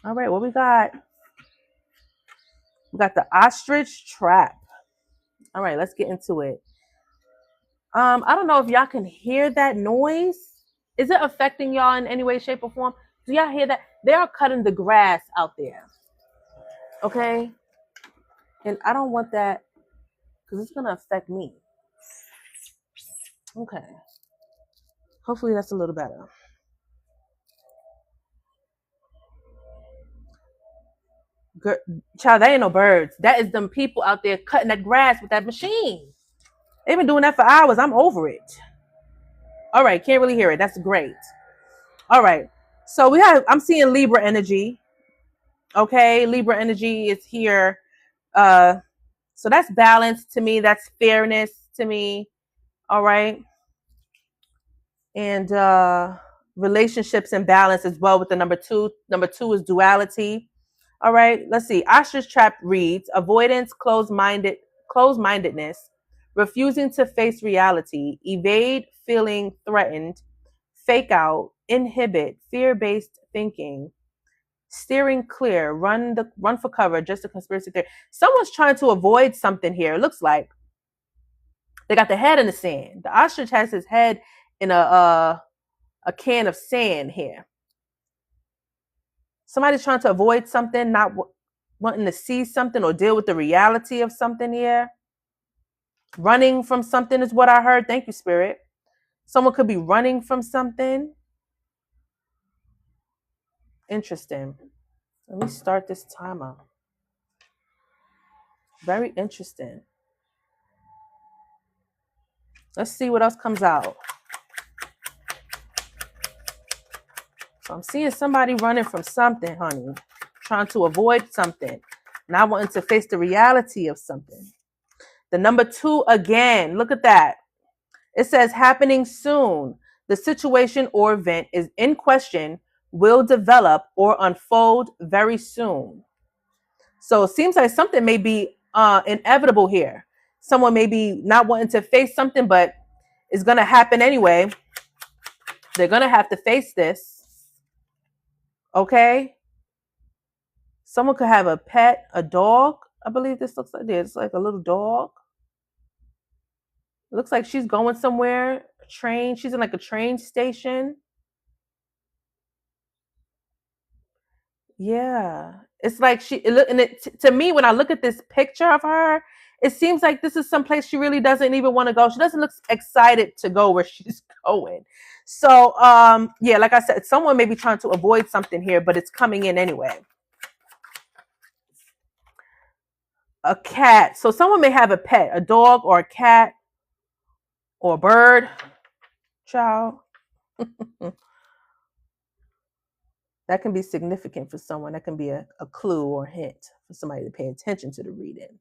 All right, what we got? We got the ostrich trap. All right, let's get into it. I don't know if y'all can hear that noise. Is it affecting y'all in any way, shape, or form? Do y'all hear that? They are cutting the grass out there. Okay? And I don't want that because it's gonna affect me. Okay. Hopefully that's a little better. Child, that ain't no birds. That is them people out there cutting that grass with that machine. They've been doing that for hours. I'm over it. All right, can't really hear it. That's great. All right. So I'm seeing Libra energy. Okay, Libra energy is here. Uh so that's balance to me, that's fairness to me. All right. And relationships and balance as well with the number 2. Number 2 is duality. All right, let's see. Ostrich trap reads avoidance, closed-mindedness, refusing to face reality, evade feeling threatened, fake out, inhibit, fear-based thinking, steering clear, run for cover, just a conspiracy theory. Someone's trying to avoid something here. It looks like they got the head in the sand. The ostrich has his head in a can of sand here. Somebody's trying to avoid something, not wanting to see something or deal with the reality of something here. Running from something is what I heard. Thank you, Spirit. Someone could be running from something. Interesting. Let me start this timer. Very interesting. Let's see what else comes out. So I'm seeing somebody running from something, honey. Trying to avoid something. Not wanting to face the reality of something. The number 2 again. Look at that. It says happening soon. The situation or event is in question, will develop or unfold very soon. So it seems like something may be inevitable here. Someone may be not wanting to face something, but it's going to happen anyway. They're going to have to face this. Okay? Someone could have a pet, a dog. I believe this looks like this. It's like a little dog. It looks like she's going somewhere. A train. She's in like a train station. Yeah, it's like to me when I look at this picture of her, it seems like this is someplace she really doesn't even want to go. She doesn't look excited to go where she's going. So, yeah, like I said, someone may be trying to avoid something here, but it's coming in anyway. A cat. So someone may have a pet, a dog or a cat or a bird. Child. That can be significant for someone. That can be a clue or a hint for somebody to pay attention to the reading.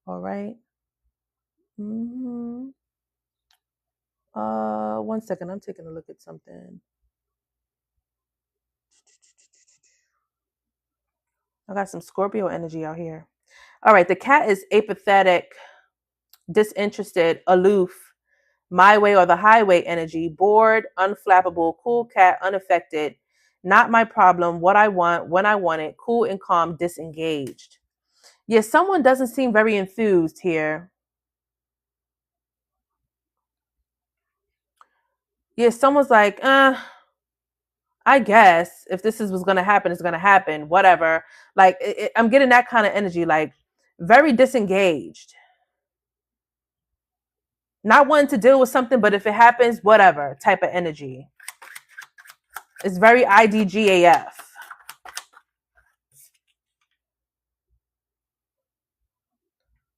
All right. Mm-hmm. 1 second. I'm taking a look at something. I got some Scorpio energy out here. All right. The cat is apathetic, disinterested, aloof, my way or the highway energy, bored, unflappable, cool cat, unaffected, not my problem, what I want, when I want it, cool and calm, disengaged. Yeah, someone doesn't seem very enthused here. Yeah, someone's like, I guess if this is what's going to happen, it's going to happen, whatever. Like, I'm getting that kind of energy, like very disengaged. Not wanting to deal with something, but if it happens, whatever type of energy. It's very IDGAF.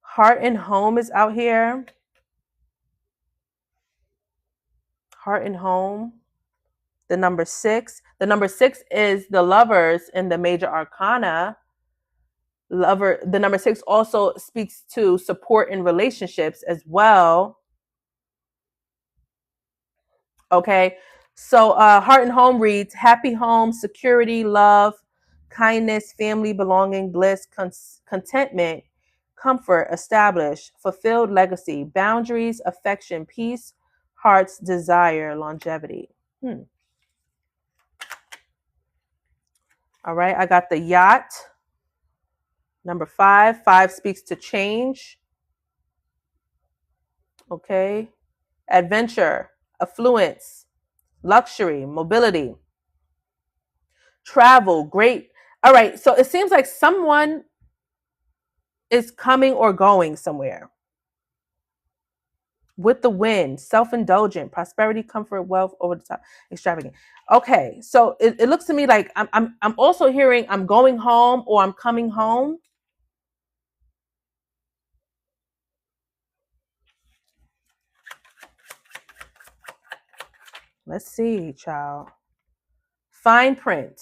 Heart and home is out here. Heart and home. The number 6. The number 6 is the lovers in the major arcana. The number 6 also speaks to support in relationships as well. Okay. So heart and home reads happy home, security, love, kindness, family, belonging, bliss, contentment, comfort, establish, fulfilled legacy, boundaries, affection, peace, heart's desire, longevity. All right, I got the yacht. Number 5. 5 speaks to change. Okay. Adventure, affluence, luxury, mobility, travel, great. All right, so it seems like someone is coming or going somewhere. With the wind, self-indulgent, prosperity, comfort, wealth, over the top, extravagant. Okay, so it looks to me like I'm also hearing I'm going home or I'm coming home. Let's see, child. Fine print.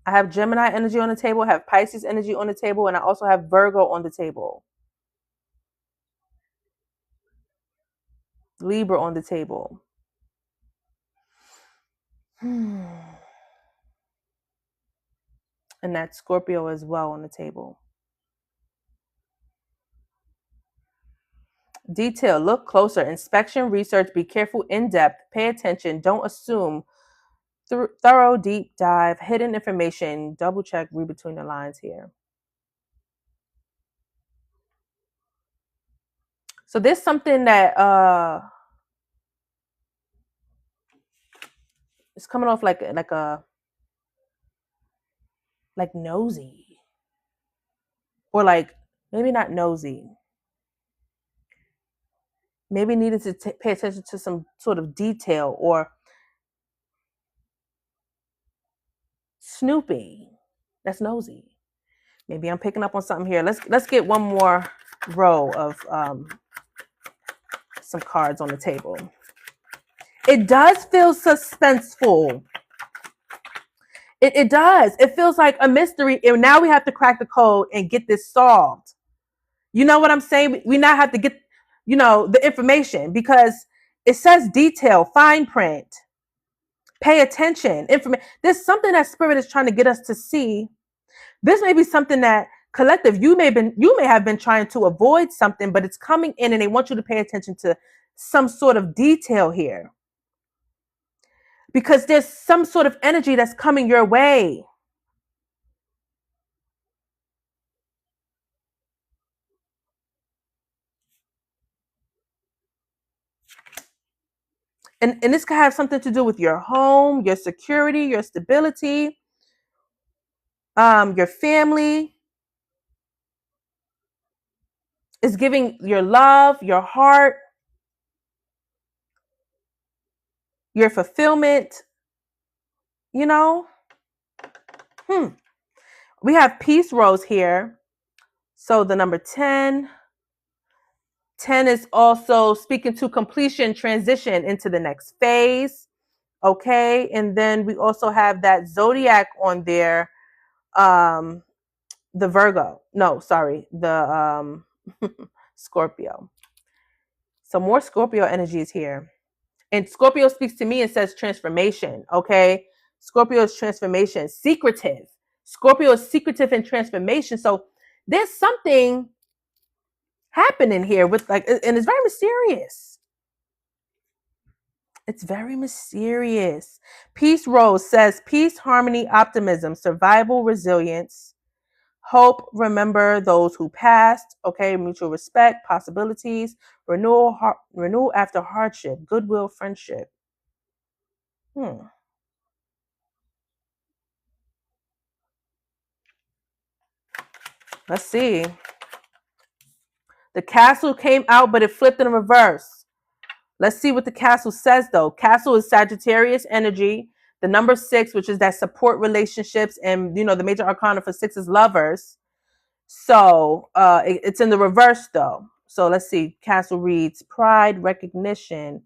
I have Gemini energy on the table, I have Pisces energy on the table, and I also have Virgo on the table. Libra on the table. And that Scorpio as well on the table. Detail, look closer. Inspection, research, be careful, in depth, pay attention, don't assume. Thorough, deep dive, hidden information, double check, read between the lines here. So there's something that it's coming off like nosy, or like maybe not nosy. Maybe needed to pay attention to some sort of detail, or snoopy. That's nosy. Maybe I'm picking up on something here. Let's get one more row of some cards on the table. It does feel suspenseful. It does. It feels like a mystery, and now we have to crack the code and get this solved. You know what I'm saying? We now have to get, the information, because it says detail, fine print, pay attention, information. There's something that spirit is trying to get us to see. This may be something that collective you may have been trying to avoid something, but it's coming in and they want you to pay attention to some sort of detail here, because there's some sort of energy that's coming your way. And this could have something to do with your home, your security, your stability, your family. It's giving your love, your heart, your fulfillment. We have peace rose here. So the number 10. 10 is also speaking to completion, transition into the next phase. Okay. And then we also have that zodiac on there. The Virgo. No, sorry. The Scorpio. So more Scorpio energy is here. And Scorpio speaks to me and says transformation. Okay. Scorpio is transformation, secretive. Scorpio is secretive and transformation. So there's something happening here with and it's very mysterious. It's very mysterious. Peace Rose says peace, harmony, optimism, survival, resilience, hope, remember those who passed. Okay, mutual respect, possibilities, renewal after hardship, goodwill, friendship. Let's see. The castle came out, but it flipped in reverse. Let's see what the castle says, though. Castle is Sagittarius energy. The number 6, which is that support relationships, and the major arcana for 6 is lovers. So it's in the reverse, though. So let's see. Castle reads pride, recognition,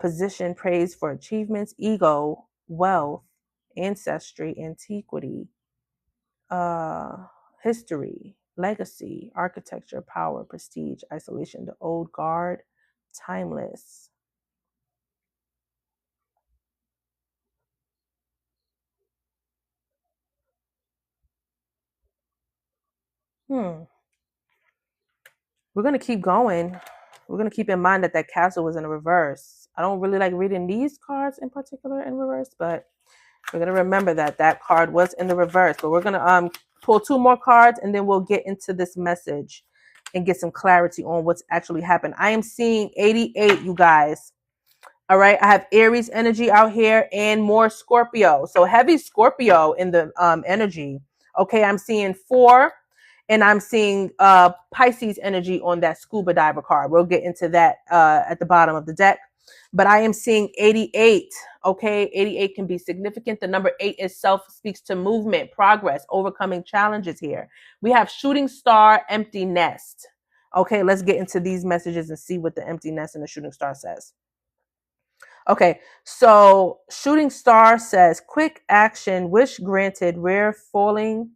position, praise for achievements, ego, wealth, ancestry, antiquity, history, legacy, architecture, power, prestige, isolation, the old guard, timeless. We're going to keep going. we're going to keep in mind that that castle was in a reverse. I don't really like reading these cards in particular in reverse, but we're going to remember that that card was in the reverse. But we're going to pull 2 more cards, and then we'll get into this message and get some clarity on what's actually happened. I am seeing 88, you guys. All right. I have Aries energy out here and more Scorpio. So heavy Scorpio in the energy. Okay. I'm seeing 4, and I'm seeing Pisces energy on that scuba diver card. We'll get into that at the bottom of the deck. But I am seeing 88. Okay. 88 can be significant. The number 8 itself speaks to movement, progress, overcoming challenges here. We have shooting star, empty nest. Okay. Let's get into these messages and see what the empty nest and the shooting star says. Okay, so shooting star says quick action, wish granted, rare falling,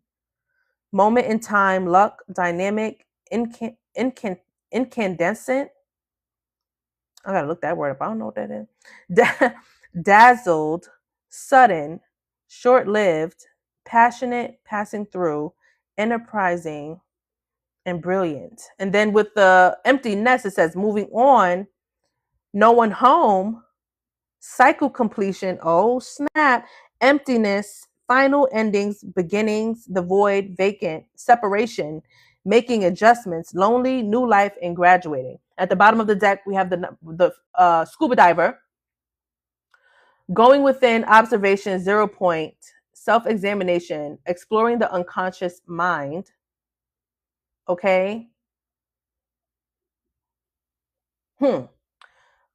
moment in time, luck, dynamic, incandescent. I gotta look that word up. I don't know what that is. Dazzled, sudden, short-lived, passionate, passing through, enterprising, and brilliant. And then with the empty nest, it says moving on, no one home, cycle completion, oh snap, emptiness, final endings, beginnings, the void, vacant, separation, making adjustments, lonely, new life, and graduating. At the bottom of the deck, we have the scuba diver, going within, observation, 0 point, self-examination, exploring the unconscious mind. Okay. In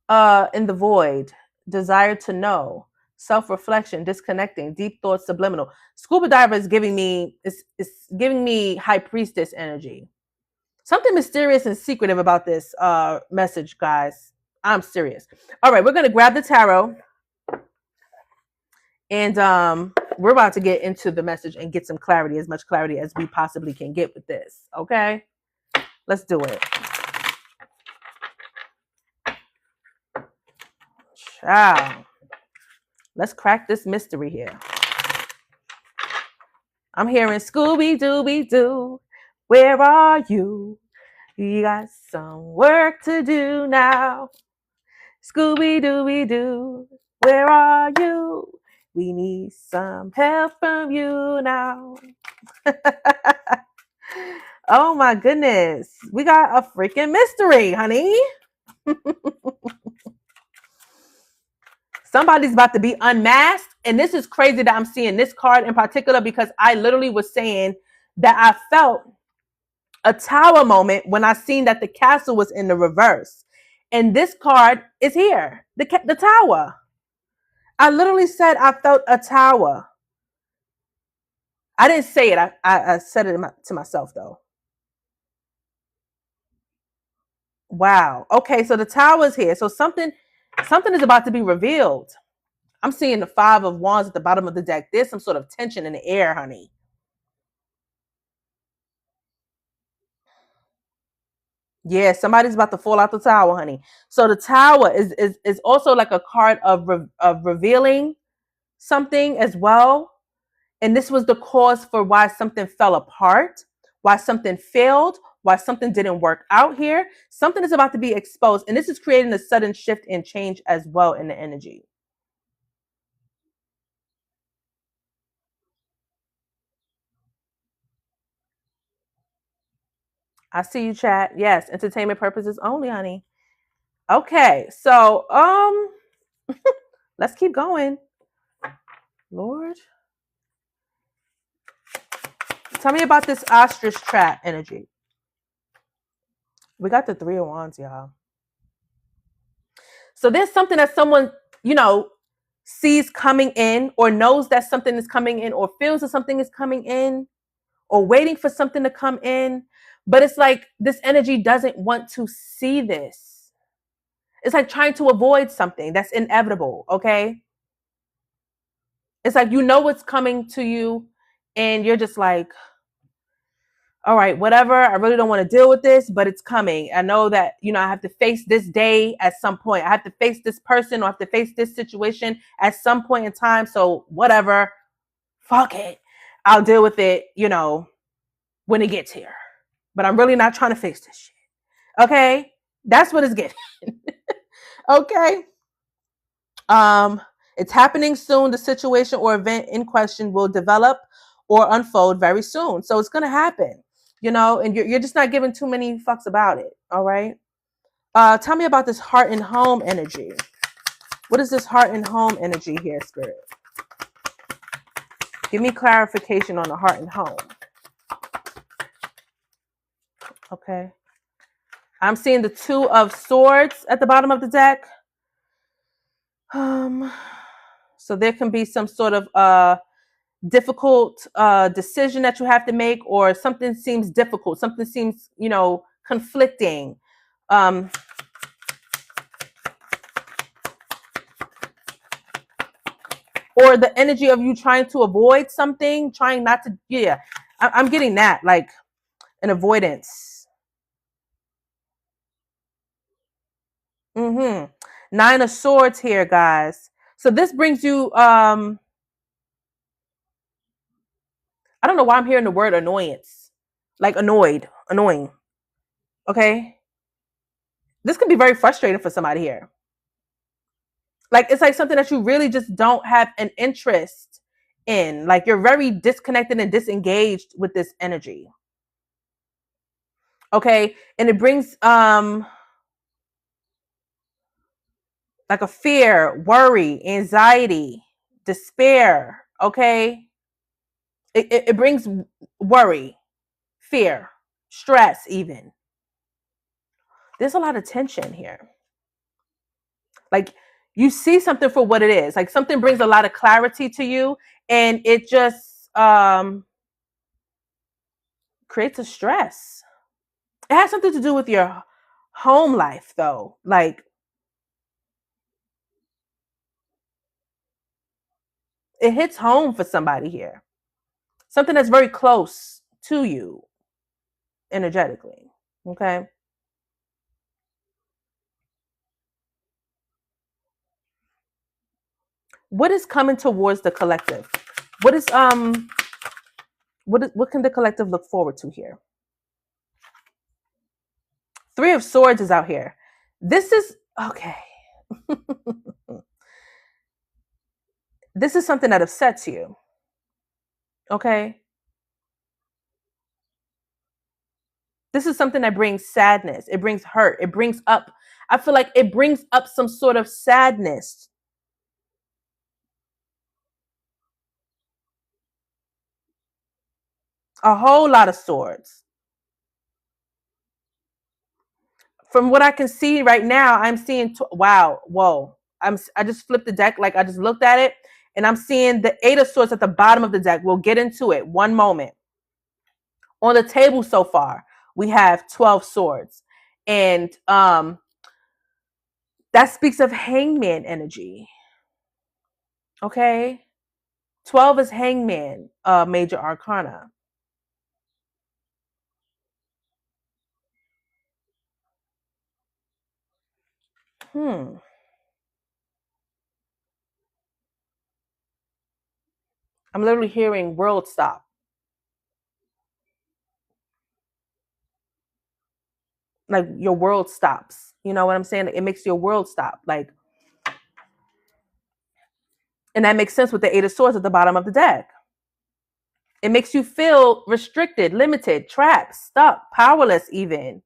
the void, desire to know, self-reflection, disconnecting, deep thoughts, subliminal. Scuba diver is giving me giving me high priestess energy. Something mysterious and secretive about this message, guys. I'm serious. All right, we're gonna grab the tarot, and we're about to get into the message and get some clarity, as much clarity as we possibly can get with this. Okay, let's do it. Ciao. Let's crack this mystery here. I'm hearing Scooby-Dooby-Doo, where are you? You got some work to do now. Scooby-Dooby-Doo, where are you? We need some help from you now. Oh my goodness. We got a freaking mystery, honey. Somebody's about to be unmasked. And this is crazy that I'm seeing this card in particular, because I literally was saying that I felt a tower moment when I seen that the castle was in the reverse. And this card is here, the tower. I literally said I felt a tower. I didn't say it. I said it to myself, though. Wow. Okay, so the tower is here. So something is about to be revealed. I'm seeing the 5 of Wands at the bottom of the deck. There's some sort of tension in the air, honey. Yeah, somebody's about to fall out the tower, honey. So the tower is also like a card of revealing something as well. And this was the cause for why something fell apart, why something failed, why something didn't work out here. Something is about to be exposed. And this is creating a sudden shift and change as well in the energy. I see you, chat. Yes, entertainment purposes only, honey. Okay, so let's keep going. Lord, tell me about this ostrich trap energy. We got the 3 of Wands, y'all. So there's something that someone, sees coming in, or knows that something is coming in, or feels that something is coming in, or waiting for something to come in. But it's like this energy doesn't want to see this. It's like trying to avoid something that's inevitable, okay? It's like what's coming to you, and you're just like, all right, whatever. I really don't want to deal with this, but it's coming. I know that, I have to face this day at some point. I have to face this person, or I have to face this situation at some point in time. So whatever, fuck it. I'll deal with it, when it gets here. But I'm really not trying to face this shit. Okay? That's what it's getting. Okay. It's happening soon. The situation or event in question will develop or unfold very soon. So it's going to happen, and you're just not giving too many fucks about it. All right. Tell me about this heart and home energy. What is this heart and home energy here, Spirit? Give me clarification on the heart and home. Okay. I'm seeing the 2 of Swords at the bottom of the deck. So there can be some sort of difficult decision that you have to make, or something seems difficult. Something seems, conflicting. Or the energy of you trying to avoid something, trying not to, yeah. I'm getting that, like an avoidance. 9 of Swords here, guys. So this brings you, I don't know why I'm hearing the word annoyance. Like annoying. Okay. This can be very frustrating for somebody here. Like, it's like something that you really just don't have an interest in. Like, you're very disconnected and disengaged with this energy. Okay. And it brings, like a fear, worry, anxiety, despair. Okay. It brings worry, fear, stress, even. There's a lot of tension here. Like, you see something for what it is. Like, something brings a lot of clarity to you, and it just creates a stress. It has something to do with your home life, though. Like, it hits home for somebody here. Something that's very close to you energetically. Okay. What is coming towards the collective? What is what can the collective look forward to here? 3 of Swords is out here. This is okay. This is something that upsets you. Okay. This is something that brings sadness. It brings hurt. It brings up, I feel like it brings up some sort of sadness. A whole lot of Swords. From what I can see right now, I'm seeing, wow, whoa. I just flipped the deck, like I just looked at it, and I'm seeing the 8 of Swords at the bottom of the deck. We'll get into it. One moment. On the table so far, we have 12 Swords. And that speaks of hangman energy. Okay. 12 is hangman, major arcana. I'm literally hearing world stop. Like, your world stops. You know what I'm saying? It makes your world stop. Like, and that makes sense with the 8 of Swords at the bottom of the deck. It makes you feel restricted, limited, trapped, stuck, powerless, even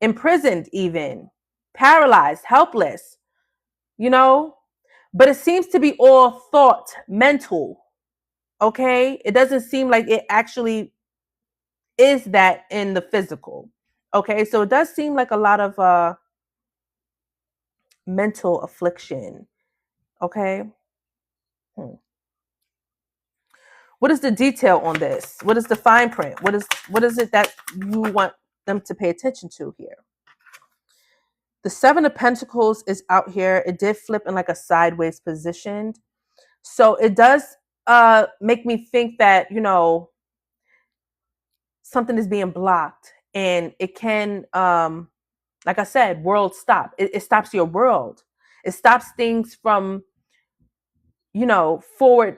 imprisoned, even paralyzed, helpless, but it seems to be all thought, mental. Okay. It doesn't seem like it actually is that in the physical. Okay. So it does seem like a lot of mental affliction. Okay. What is the detail on this? What is the fine print? What is it that you want them to pay attention to here? The 7 of Pentacles is out here. It did flip in like a sideways position. So it does make me think that, something is being blocked, and it can, like I said, world stop. It stops your world. It stops things from, forward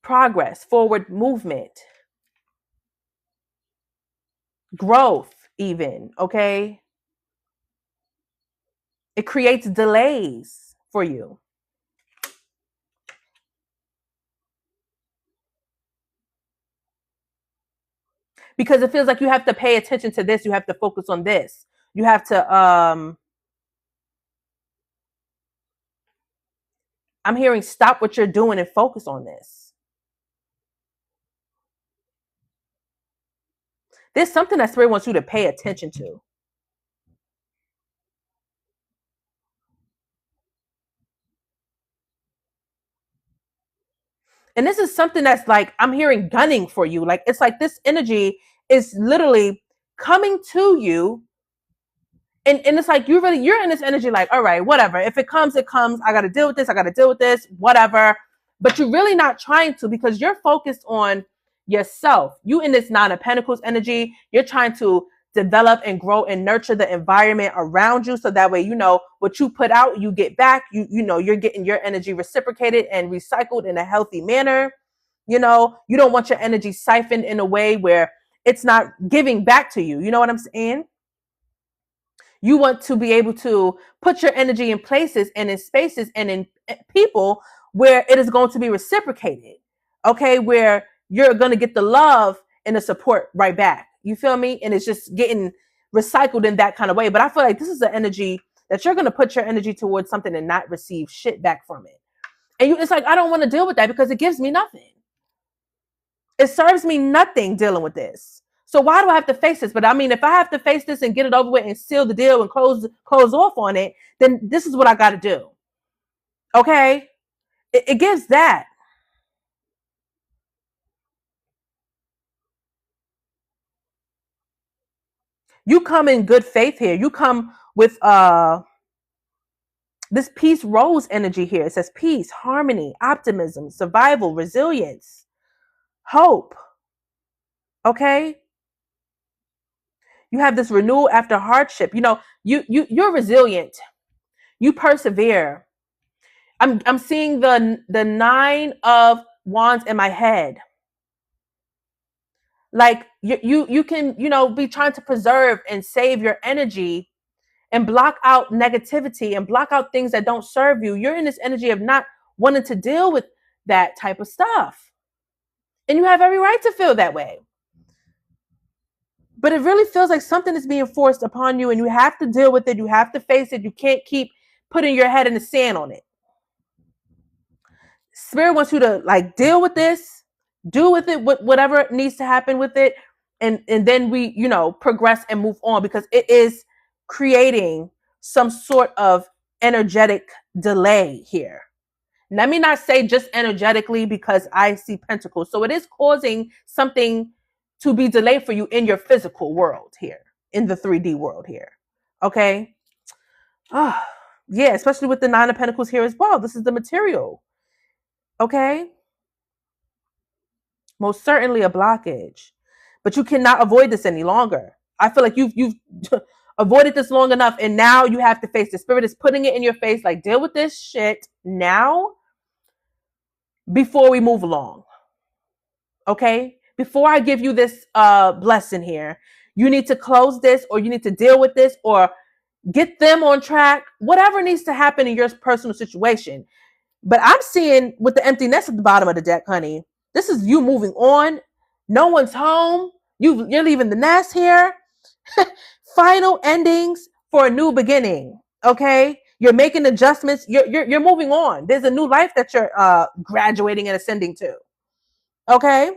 progress, forward movement, growth even. Okay. It creates delays for you. Because it feels like you have to pay attention to this. You have to focus on this. You have to, I'm hearing stop what you're doing and focus on this. There's something that Spirit wants you to pay attention to. And this is something that's like, I'm hearing gunning for you. Like, it's like this energy is literally coming to you. And it's like, you're in this energy, like, all right, whatever. If it comes, it comes. I got to deal with this. I got to deal with this, whatever. But you're really not trying to, because you're focused on yourself. You in this Nine of Pentacles energy, you're trying to develop and grow and nurture the environment around you. So that way, you know, what you put out, you get back. You know, you're getting your energy reciprocated and recycled in a healthy manner. You know, you don't want your energy siphoned in a way where it's not giving back to you. You know what I'm saying? You want to be able to put your energy in places and in spaces and in people where it is going to be reciprocated. Okay. Where you're going to get the love and the support right back. You feel me? And it's just getting recycled in that kind of way. But I feel like this is the energy that you're going to put your energy towards something and not receive shit back from it. And it's like, I don't want to deal with that because it gives me nothing. It serves me nothing dealing with this. So why do I have to face this? But I mean, if I have to face this and get it over with and seal the deal and close off on it, then this is what I got to do. Okay? It gives that. You come in good faith here. You come with this peace rose energy here. It says peace, harmony, optimism, survival, resilience, hope. Okay? You have this renewal after hardship. You know, you're resilient. You persevere. I'm seeing the Nine of Wands in my head. Like you can, you know, be trying to preserve and save your energy and block out negativity and block out things that don't serve you. You're in this energy of not wanting to deal with that type of stuff. And you have every right to feel that way. But it really feels like something is being forced upon you and you have to deal with it. You have to face it. You can't keep putting your head in the sand on it. Spirit wants you to like deal with this, do with it whatever needs to happen with it, and then we, you know, progress and move on, because it is creating some sort of energetic delay here. Let me not say just energetically, because I see pentacles. So it is causing something to be delayed for you in your physical world here, in the 3D world here. Okay. Yeah, especially with the Nine of Pentacles here as well. This is the material. Okay. Most certainly a blockage, but you cannot avoid this any longer. I feel like you've avoided this long enough, and now you have to face the Spirit is putting it in your face, like, deal with this shit now before we move along. Okay? Before I give you this blessing here, you need to close this, or you need to deal with this, or get them on track, whatever needs to happen in your personal situation. But I'm seeing with the emptiness at the bottom of the deck, honey, this is you moving on. No one's home. You're leaving the nest here. Final endings for a new beginning. Okay, you're making adjustments. You're moving on. There's a new life that you're graduating and ascending to. Okay,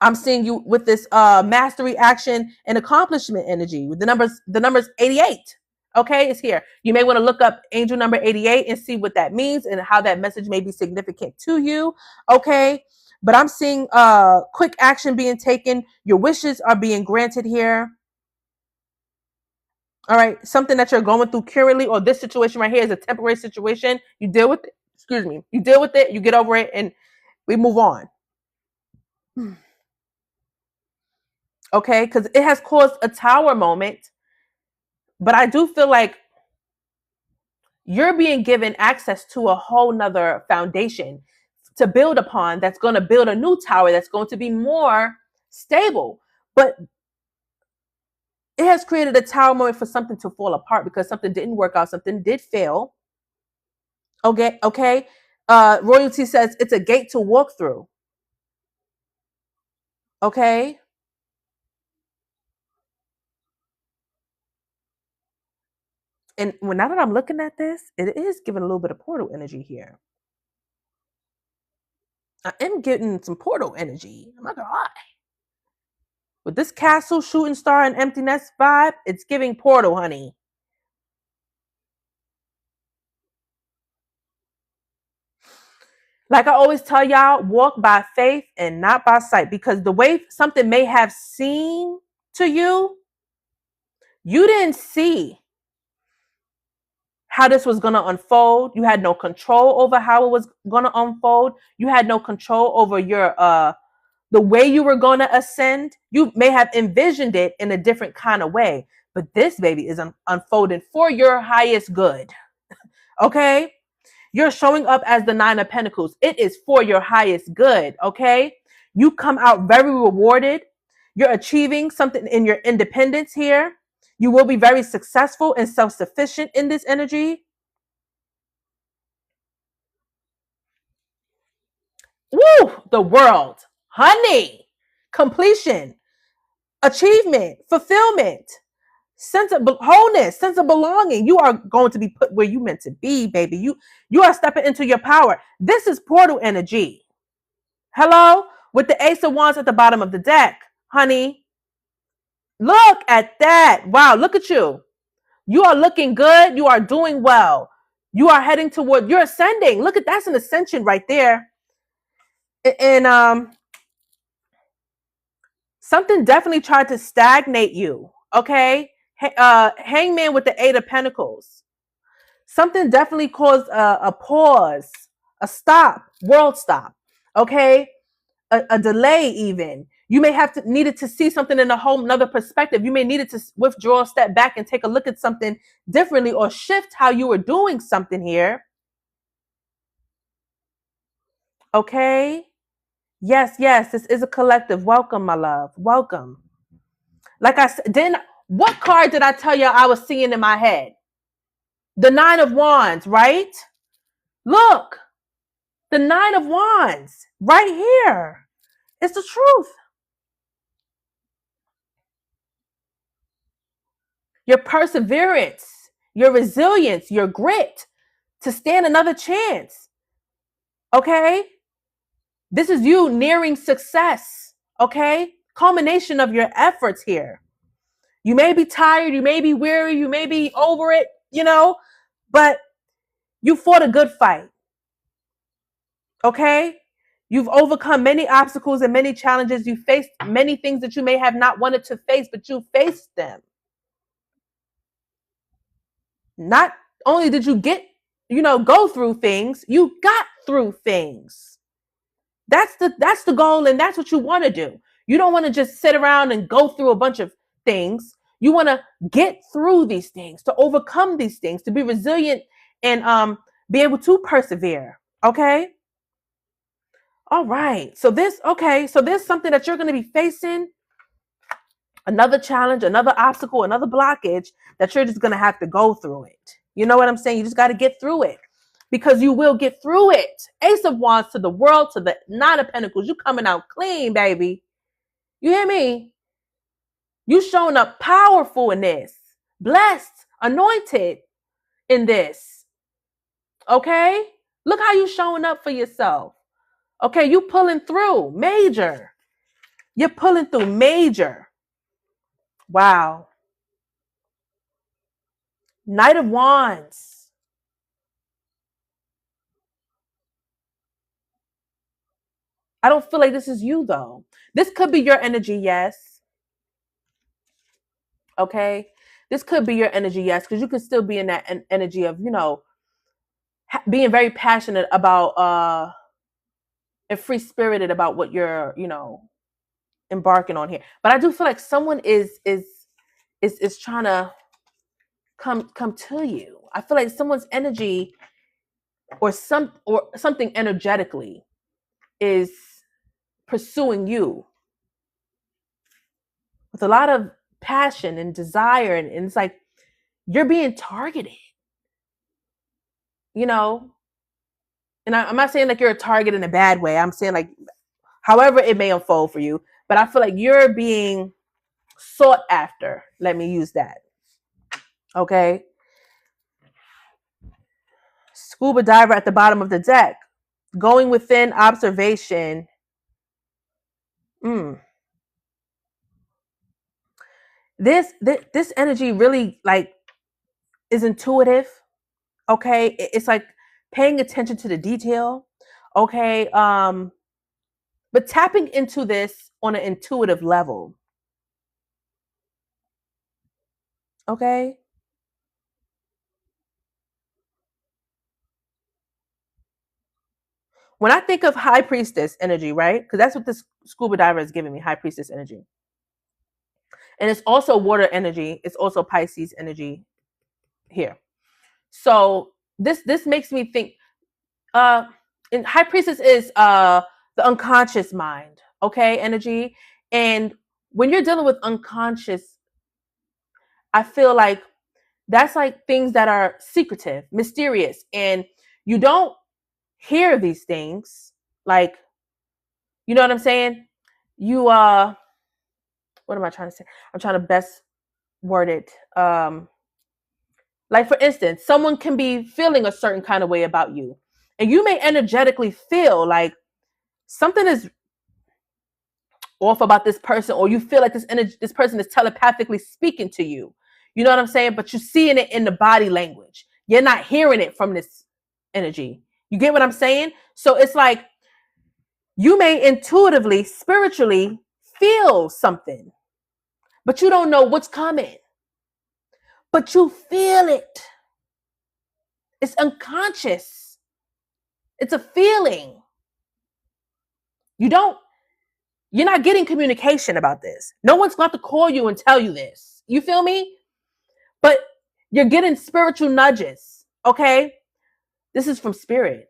I'm seeing you with this mastery, action, and accomplishment energy with the numbers 88. Okay, it's here. You may want to look up angel number 88 and see what that means and how that message may be significant to you. Okay, but I'm seeing quick action being taken. Your wishes are being granted here. All right, something that you're going through currently, or this situation right here is a temporary situation. You deal with it. Excuse me. You deal with it. You get over it, and we move on. Okay, because it has caused a tower moment. But I do feel like you're being given access to a whole nother foundation to build upon, that's going to build a new tower that's going to be more stable. But It has created a tower moment for something to fall apart because something didn't work out, something did fail. Okay. Royalty says it's a gate to walk through. Okay. And now that I'm looking at this, it is giving a little bit of portal energy here. I am getting some portal energy. I'm not gonna lie. With this castle, shooting star, and empty nest vibe, it's giving portal, honey. Like I always tell y'all, walk by faith and not by sight, because the way something may have seemed to you, you didn't see how this was going to unfold. You had no control over how it was going to unfold. You had no control over your the way you were going to ascend. You may have envisioned it in a different kind of way, but this baby is unfolding for your highest good. Okay? You're showing up as the Nine of Pentacles. It is for your highest good, okay? You come out very rewarded. You're achieving something in your independence here. You will be very successful and self-sufficient in this energy. Woo! The world. Honey. Completion. Achievement. Fulfillment. Sense of wholeness, sense of belonging. You are going to be put where you meant to be, baby. You are stepping into your power. This is portal energy. Hello? With the Ace of Wands at the bottom of the deck, honey. Look at that. Wow, look at you. You are looking good. You are doing well. You are heading toward, you're ascending. Look at that's an ascension right there. And something definitely tried to stagnate you. Okay? Hangman with the Eight of Pentacles. Something definitely caused a pause, a stop, world stop. Okay? A delay even. You may have needed to see something in a whole another perspective. You may needed to withdraw, step back, and take a look at something differently, or shift how you were doing something here. Okay? Yes, this is a collective. Welcome, my love. Welcome. Like I said, what card did I tell you I was seeing in my head? The Nine of Wands, right? Look, the Nine of Wands right here. It's the truth. Your perseverance, your resilience, your grit to stand another chance. Okay? This is you nearing success. Okay? Culmination of your efforts here. You may be tired, you may be weary, you may be over it, but you fought a good fight. Okay? You've overcome many obstacles and many challenges. You faced many things that you may have not wanted to face, but you faced them. Not only did you go through things, you got through things. That's the goal, and that's what you want to do. You don't want to just sit around and go through a bunch of things. You want to get through these things, to overcome these things, to be resilient and be able to persevere. Okay? All right. So there's something that you're going to be facing, another challenge, another obstacle, another blockage that you're just going to have to go through it. You know what I'm saying? You just got to get through it, because you will get through it. Ace of Wands to the world, to the Nine of Pentacles. You coming out clean, baby. You hear me? You showing up powerful in this, blessed, anointed in this. Okay? Look how you showing up for yourself. Okay, you pulling through major. You're pulling through major. Wow. Knight of Wands. I don't feel like this is you, though. This could be your energy, yes. Okay? This could be your energy, yes, because you could still be in that energy of, being very passionate about and free-spirited about what you're, embarking on here. But I do feel like someone is trying to come to you. I feel like someone's energy or something energetically is pursuing you with a lot of passion and desire. And it's like, you're being targeted, you know? And I'm not saying like you're a target in a bad way. I'm saying like, however it may unfold for you, but I feel like you're being sought after. Let me use that. Okay. Scuba diver at the bottom of the deck, going within observation. This energy really like is intuitive. Okay. It's like paying attention to the detail. Okay. But tapping into this on an intuitive level. Okay. When I think of high priestess energy, right? Because that's what this scuba diver is giving me, high priestess energy. And it's also water energy. It's also Pisces energy here. So this makes me think, and high priestess is the unconscious mind, okay, energy. And when you're dealing with unconscious, I feel like that's like things that are secretive, mysterious, and you don't hear these things. Like, you know what I'm saying? You what am I trying to say? I'm trying to best word it. Like, for instance, someone can be feeling a certain kind of way about you, and you may energetically feel like something is off about this person, or you feel like this person is telepathically speaking to you. You know what I'm saying? But you're seeing it in the body language. You're not hearing it from this energy. You get what I'm saying? So it's like you may intuitively, spiritually feel something, but you don't know what's coming. But you feel it. It's unconscious. It's a feeling. You're not getting communication about this. No one's going to call you and tell you this. You feel me? But you're getting spiritual nudges, okay? This is from spirit.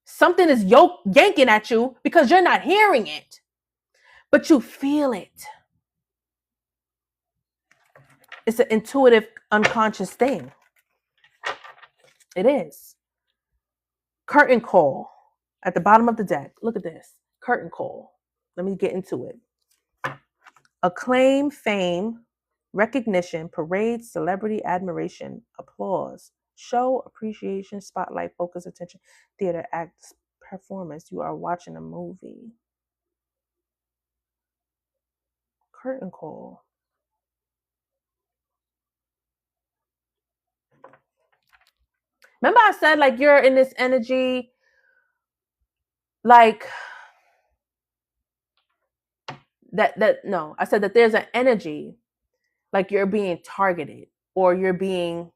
Something is yanking at you because you're not hearing it, but you feel it. It's an intuitive, unconscious thing. It is. Curtain call at the bottom of the deck. Look at this. Curtain call. Let me get into it. Acclaim, fame, recognition, parade, celebrity, admiration, applause, show, appreciation, spotlight, focus, attention, theater, act, performance. You are watching a movie. Curtain call. Remember I said like you're in this energy, like I said that there's an energy like you're being targeted or you're being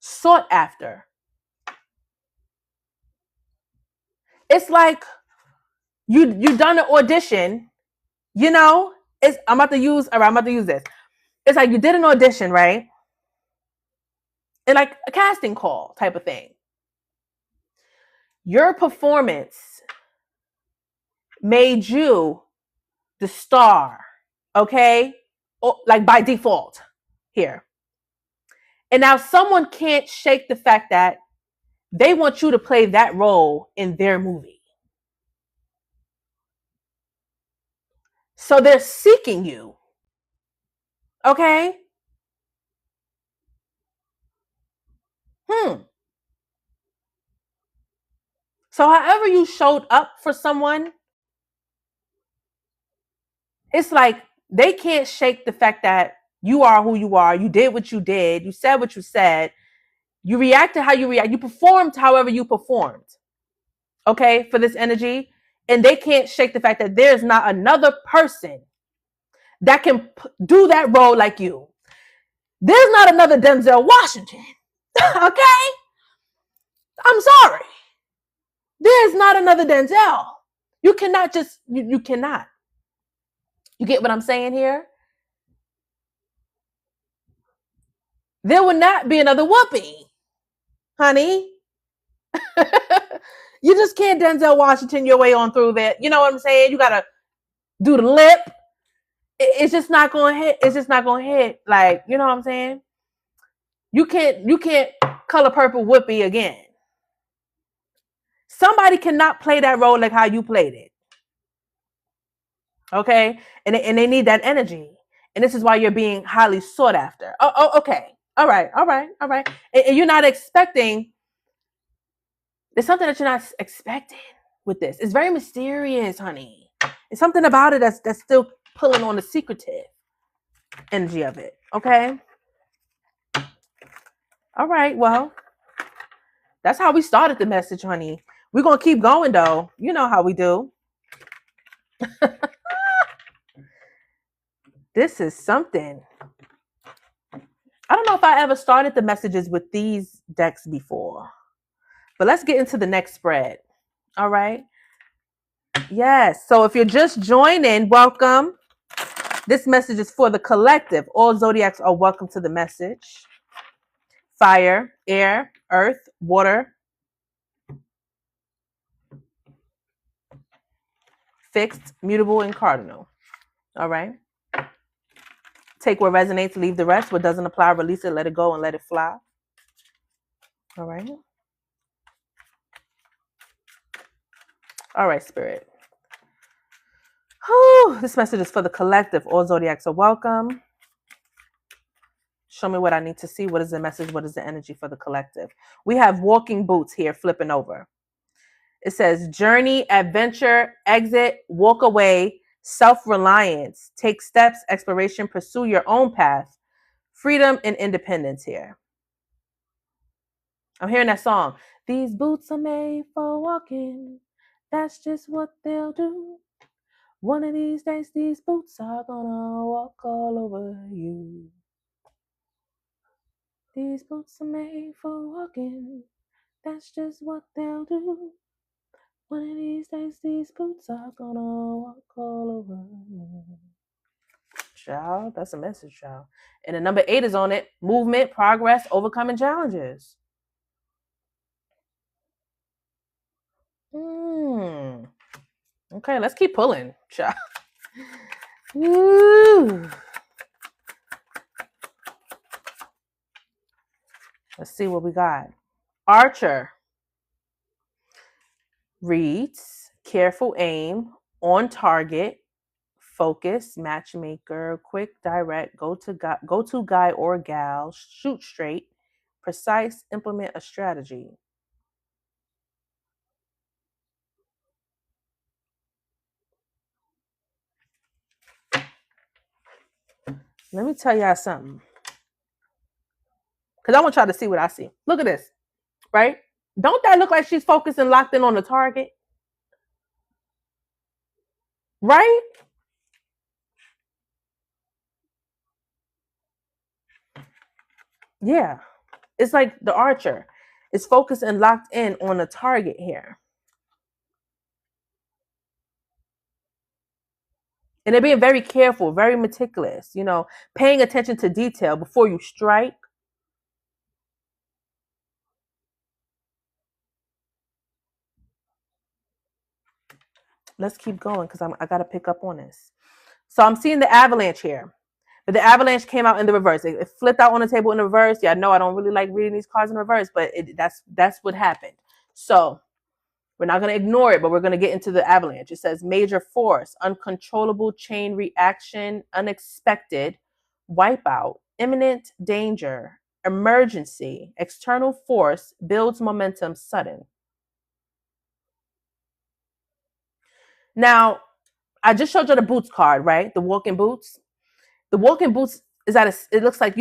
sought after. It's like you done an audition, you know? I'm about to use this. It's like you did an audition, right? And like a casting call type of thing. Your performance made you the star, okay? Like by default here. And now someone can't shake the fact that they want you to play that role in their movie. So they're seeking you. Okay? So however you showed up for someone, it's like they can't shake the fact that you are who you are. You did what you did. You said what you said. You reacted how you react. You performed however you performed. Okay? For this energy. And they can't shake the fact that there's not another person that can do that role like you. There's not another Denzel Washington. Okay? I'm sorry. There's not another Denzel. You cannot just, you cannot. You get what I'm saying here? There will not be another Whoopi, honey. You just can't Denzel Washington your way on through that. You know what I'm saying? You gotta do the lip. It's just not going to hit. It's just not going to hit. Like, you know what I'm saying? You can't color purple Whoopi again. Somebody cannot play that role like how you played it. Okay? And they need that energy. And this is why you're being highly sought after. Oh, okay. All right. And you're not expecting, there's something that you're not expecting with this. It's very mysterious, honey. It's something about it that's still pulling on the secretive energy of it. Okay? All right. Well, that's how we started the message, honey. We're going to keep going, though. You know how we do. This is something. I don't know if I ever started the messages with these decks before. But let's get into the next spread. All right. Yes. So if you're just joining, welcome. This message is for the collective. All zodiacs are welcome to the message. Fire, air, earth, water, fixed, mutable, and cardinal. All right. Take what resonates, leave the rest. What doesn't apply, release it, let it go, and let it fly. All right. All right, Spirit. Whew, this message is for the collective. All zodiacs are welcome. Show me what I need to see. What is the message? What is the energy for the collective? We have walking boots here flipping over. It says journey, adventure, exit, walk away, self-reliance, take steps, exploration, pursue your own path, freedom and independence here. I'm hearing that song. These boots are made for walking. That's just what they'll do. One of these days, these boots are gonna walk all over you. These boots are made for walking. That's just what they'll do. One of these days, these boots are gonna walk all over you. Child, that's a message, child. And the number 8 is on it. Movement, progress, overcoming challenges. Okay, let's keep pulling, child. Woo. Let's see what we got. Archer reads careful aim, on target, focus, matchmaker, quick, direct, go to guy or gal, shoot straight, precise, implement a strategy. Let me tell y'all something. Because I want y'all to see what I see. Look at this, right? Don't that look like she's focused and locked in on the target? Right? Yeah. It's like the archer is focused and locked in on the target here. And they're being very careful, very meticulous, paying attention to detail before you strike. Let's keep going because I got to pick up on this. So I'm seeing the avalanche here. But the avalanche came out in the reverse. It flipped out on the table in the reverse. Yeah, I know I don't really like reading these cards in reverse, but that's what happened. So we're not going to ignore it, but we're going to get into the avalanche. It says major force, uncontrollable chain reaction, unexpected, wipeout, imminent danger, emergency, external force, builds momentum, sudden. Now, I just showed you the boots card, right? The walking boots. The walking boots is it looks like,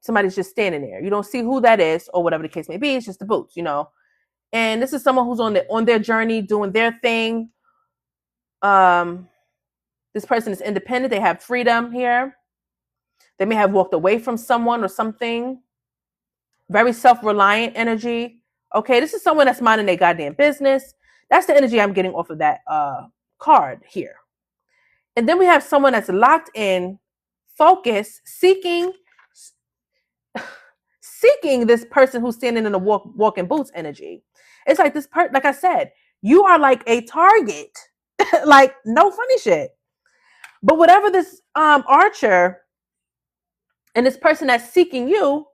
somebody's just standing there. You don't see who that is or whatever the case may be. It's just the boots, And this is someone who's on their journey, doing their thing. This person is independent. They have freedom here. They may have walked away from someone or something. Very self-reliant energy. Okay, this is someone that's minding their goddamn business. That's the energy I'm getting off of that card here. And then we have someone that's locked in, focused, seeking this person who's standing in the walking boots energy. It's like this like I said, you are like a target. Like, no funny shit. But whatever this archer and this person that's seeking you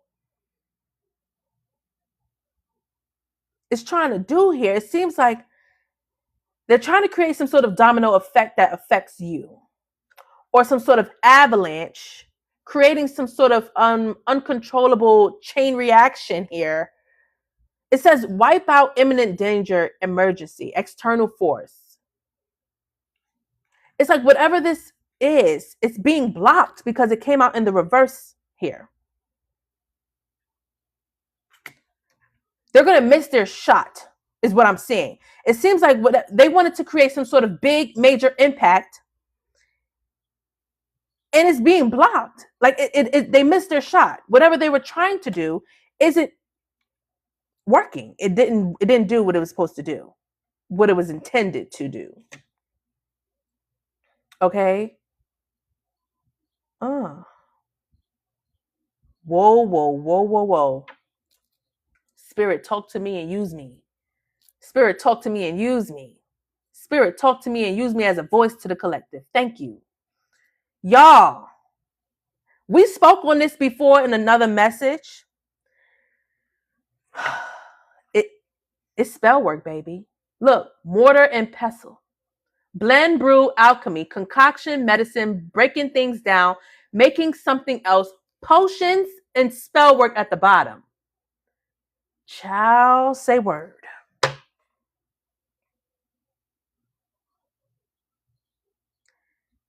is trying to do here, it seems like they're trying to create some sort of domino effect that affects you, or some sort of avalanche, creating some sort of uncontrollable chain reaction here. It says wipe out imminent danger, emergency, external force. It's like whatever this is, it's being blocked because it came out in the reverse here. They're going to miss their shot, is what I'm seeing. It seems like they wanted to create some sort of big, major impact, and it's being blocked. Like they missed their shot. Whatever they were trying to do isn't working. It didn't do what it was supposed to do, what it was intended to do. Okay. Whoa, whoa, whoa, whoa, whoa. Spirit, talk to me and use me. Spirit, talk to me and use me. Spirit, talk to me and use me as a voice to the collective. Thank you. Y'all, we spoke on this before in another message. It's spell work, baby. Look, mortar and pestle. Blend, brew, alchemy, concoction, medicine, breaking things down, making something else, potions, and spell work at the bottom. Child, say word.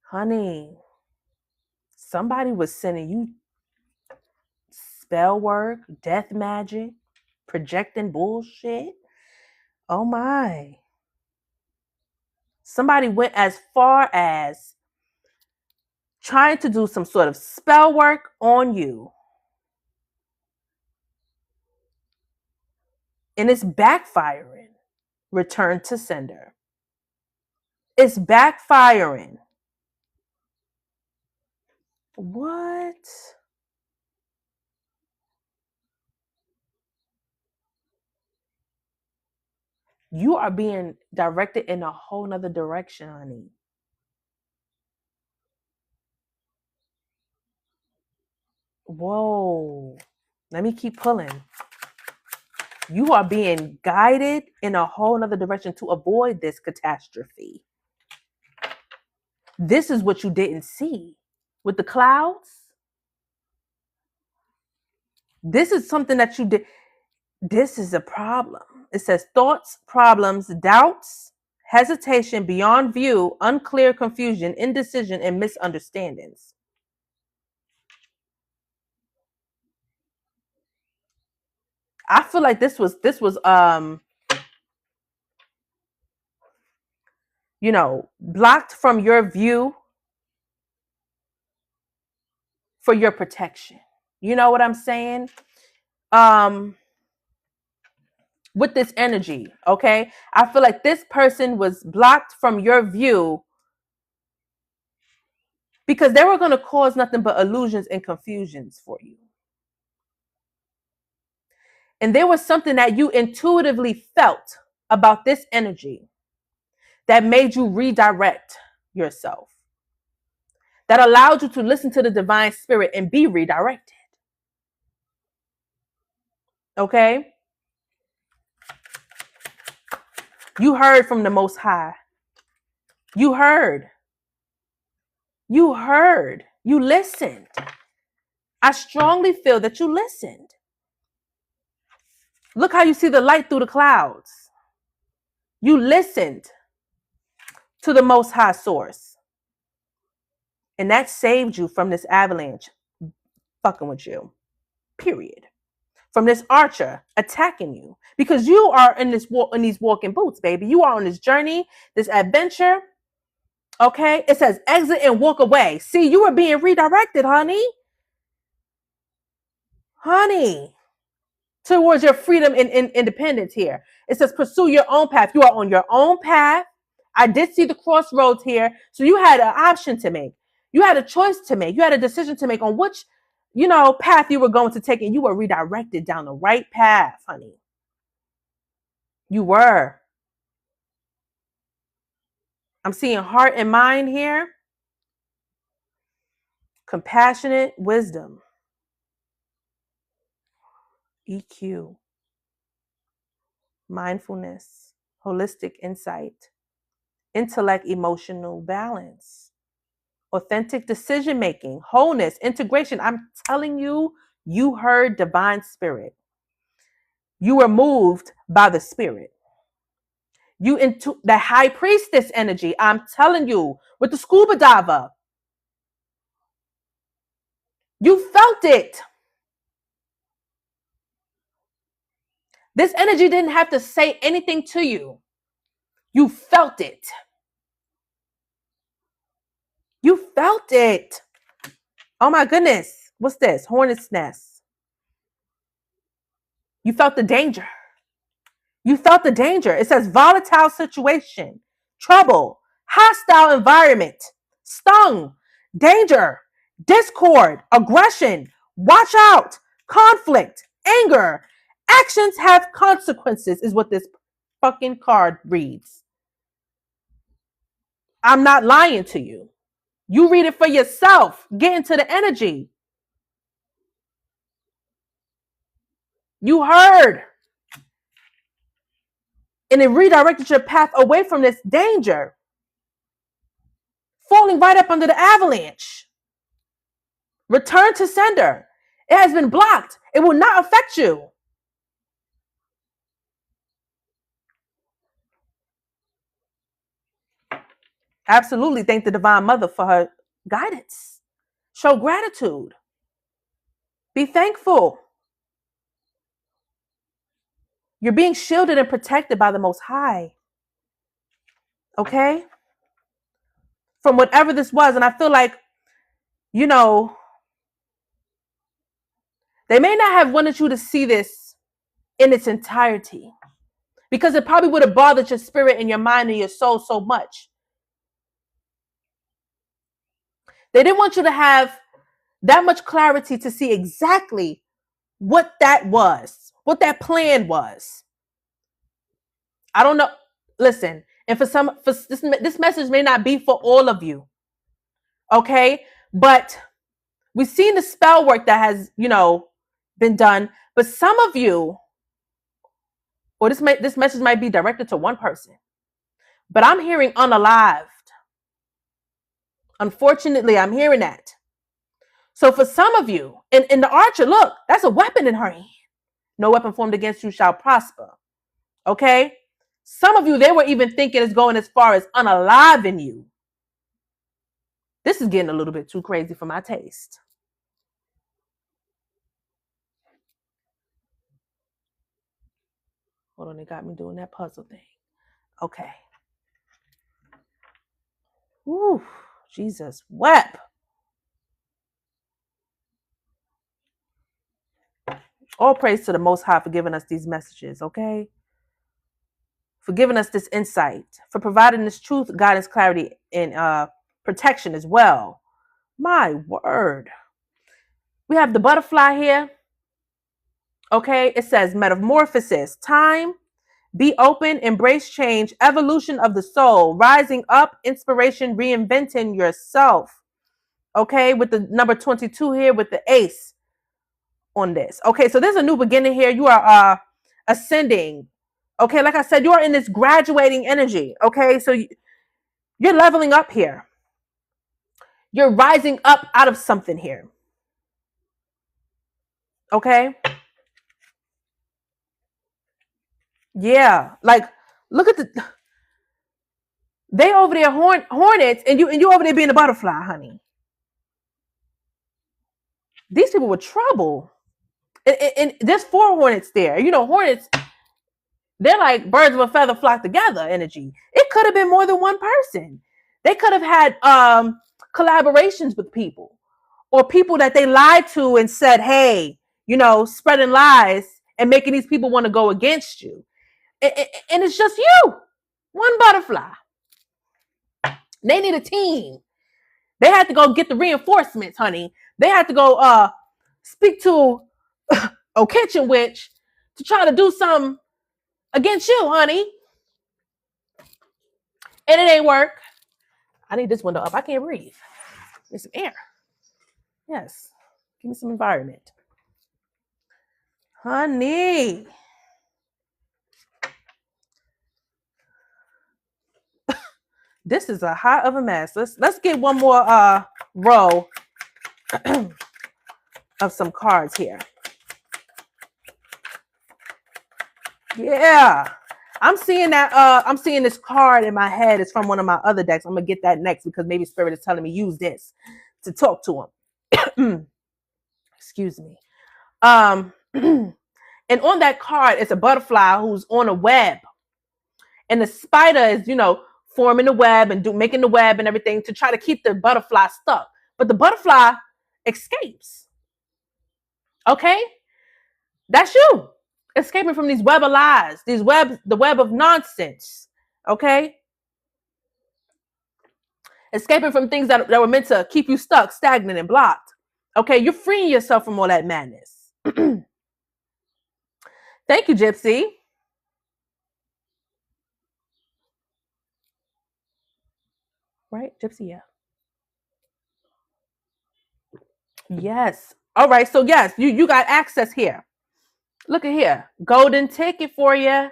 Honey, somebody was sending you spell work, death magic, projecting bullshit. Oh my. Somebody went as far as trying to do some sort of spell work on you. And it's backfiring. Return to sender. It's backfiring. What? You are being directed in a whole nother direction, honey. Whoa. Let me keep pulling. You are being guided in a whole nother direction to avoid this catastrophe. This is what you didn't see with the clouds. This is something that you did. This is a problem. It says thoughts, problems, doubts, hesitation, beyond view, unclear, confusion, indecision, and misunderstandings. I feel like this was blocked from your view for your protection. You know what I'm saying? With this energy, okay? I feel like this person was blocked from your view because they were going to cause nothing but illusions and confusions for you. And there was something that you intuitively felt about this energy that made you redirect yourself, that allowed you to listen to the divine spirit and be redirected. Okay? You heard from the Most High. You heard. You heard. You listened. I strongly feel that you listened. Look how you see the light through the clouds. You listened to the Most High source. And that saved you from this avalanche fucking with you. Period. From this archer attacking you. Because you are in these walking boots, baby. You are on this journey, this adventure. Okay? It says exit and walk away. See, you are being redirected, honey. Honey. Towards your freedom and independence here. It says pursue your own path. You are on your own path. I did see the crossroads here. So you had an option to make. You had a choice to make. You had a decision to make on which, path you were going to take, and you were redirected down the right path, honey. You were. I'm seeing heart and mind here. compassionate wisdom, EQ, mindfulness, holistic insight, intellect, emotional balance, authentic decision making, wholeness, integration. I'm telling you, you heard divine spirit. You were moved by the spirit. You into the high priestess energy. I'm telling you, with the scuba diver, you felt it. This energy didn't have to say anything to you. You felt it. You felt it. Oh my goodness. What's this? Hornet's nest. You felt the danger. You felt the danger. It says volatile situation, trouble, hostile environment, stung, danger, discord, aggression, watch out, conflict, anger. Actions have consequences, is what this fucking card reads. I'm not lying to you. You read it for yourself. Get into the energy. You heard. And it redirected your path away from this danger. Falling right up under the avalanche. Return to sender. It has been blocked. It will not affect you. Absolutely thank the Divine Mother for her guidance. Show gratitude. Be thankful. You're being shielded and protected by the Most High. Okay? From whatever this was. And I feel like, you know, they may not have wanted you to see this in its entirety, because it probably would have bothered your spirit and your mind and your soul so much. They didn't want you to have that much clarity to see exactly what that was, what that plan was. I don't know. Listen, and for this message may not be for all of you. Okay? But we've seen the spell work that has, been done. But some of you, or this message might be directed to one person, but I'm hearing unalived. Unfortunately, I'm hearing that. So for some of you, in the archer, look, that's a weapon in her hand. No weapon formed against you shall prosper. Okay? Some of you, they were even thinking it's going as far as unaliving you. This is getting a little bit too crazy for my taste. Hold on, they got me doing that puzzle thing. Okay. Ooh, Jesus wept. All praise to the Most High for giving us these messages, okay? For giving us this insight, for providing this truth, guidance, clarity, and protection as well. My word. We have the butterfly here. Okay, it says metamorphosis, time, be open, embrace change, evolution of the soul, rising up, inspiration, reinventing yourself. Okay, with the number 22 here with the ace on this. Okay, so there's a new beginning here. You are ascending. Okay, like I said, you are in this graduating energy. Okay, so you're leveling up here. You're rising up out of something here. Okay. Yeah, like look at they over there hornets, and you over there being a butterfly, honey. These people were trouble, and there's 4 hornets there. Hornets, they're like birds of a feather flock together energy. It could have been more than one person. They could have had collaborations with people, or people that they lied to and said, hey, spreading lies and making these people want to go against you. And it's just you, one butterfly. They need a team. They had to go get the reinforcements, honey. They had to go speak to a kitchen witch to try to do something against you, honey. And it ain't work. I need this window up. I can't breathe. Need some air. Yes. Give me some environment. Honey. This is a hot of a mess. Let's get one more row of some cards here. Yeah. I'm seeing that I'm seeing this card in my head. It's from one of my other decks. I'm gonna get that next because maybe Spirit is telling me use this to talk to him. Excuse me. And on that card is a butterfly who's on a web. And the spider is, forming the web and making the web and everything to try to keep the butterfly stuck. But the butterfly escapes. Okay? That's you. Escaping from these web of lies, the web of nonsense. Okay? Escaping from things that were meant to keep you stuck, stagnant, and blocked. Okay? You're freeing yourself from all that madness. Thank you, Gypsy. Right? Gypsy, yeah. Yes. All right. So yes, you got access here. Look at here. Golden ticket for you.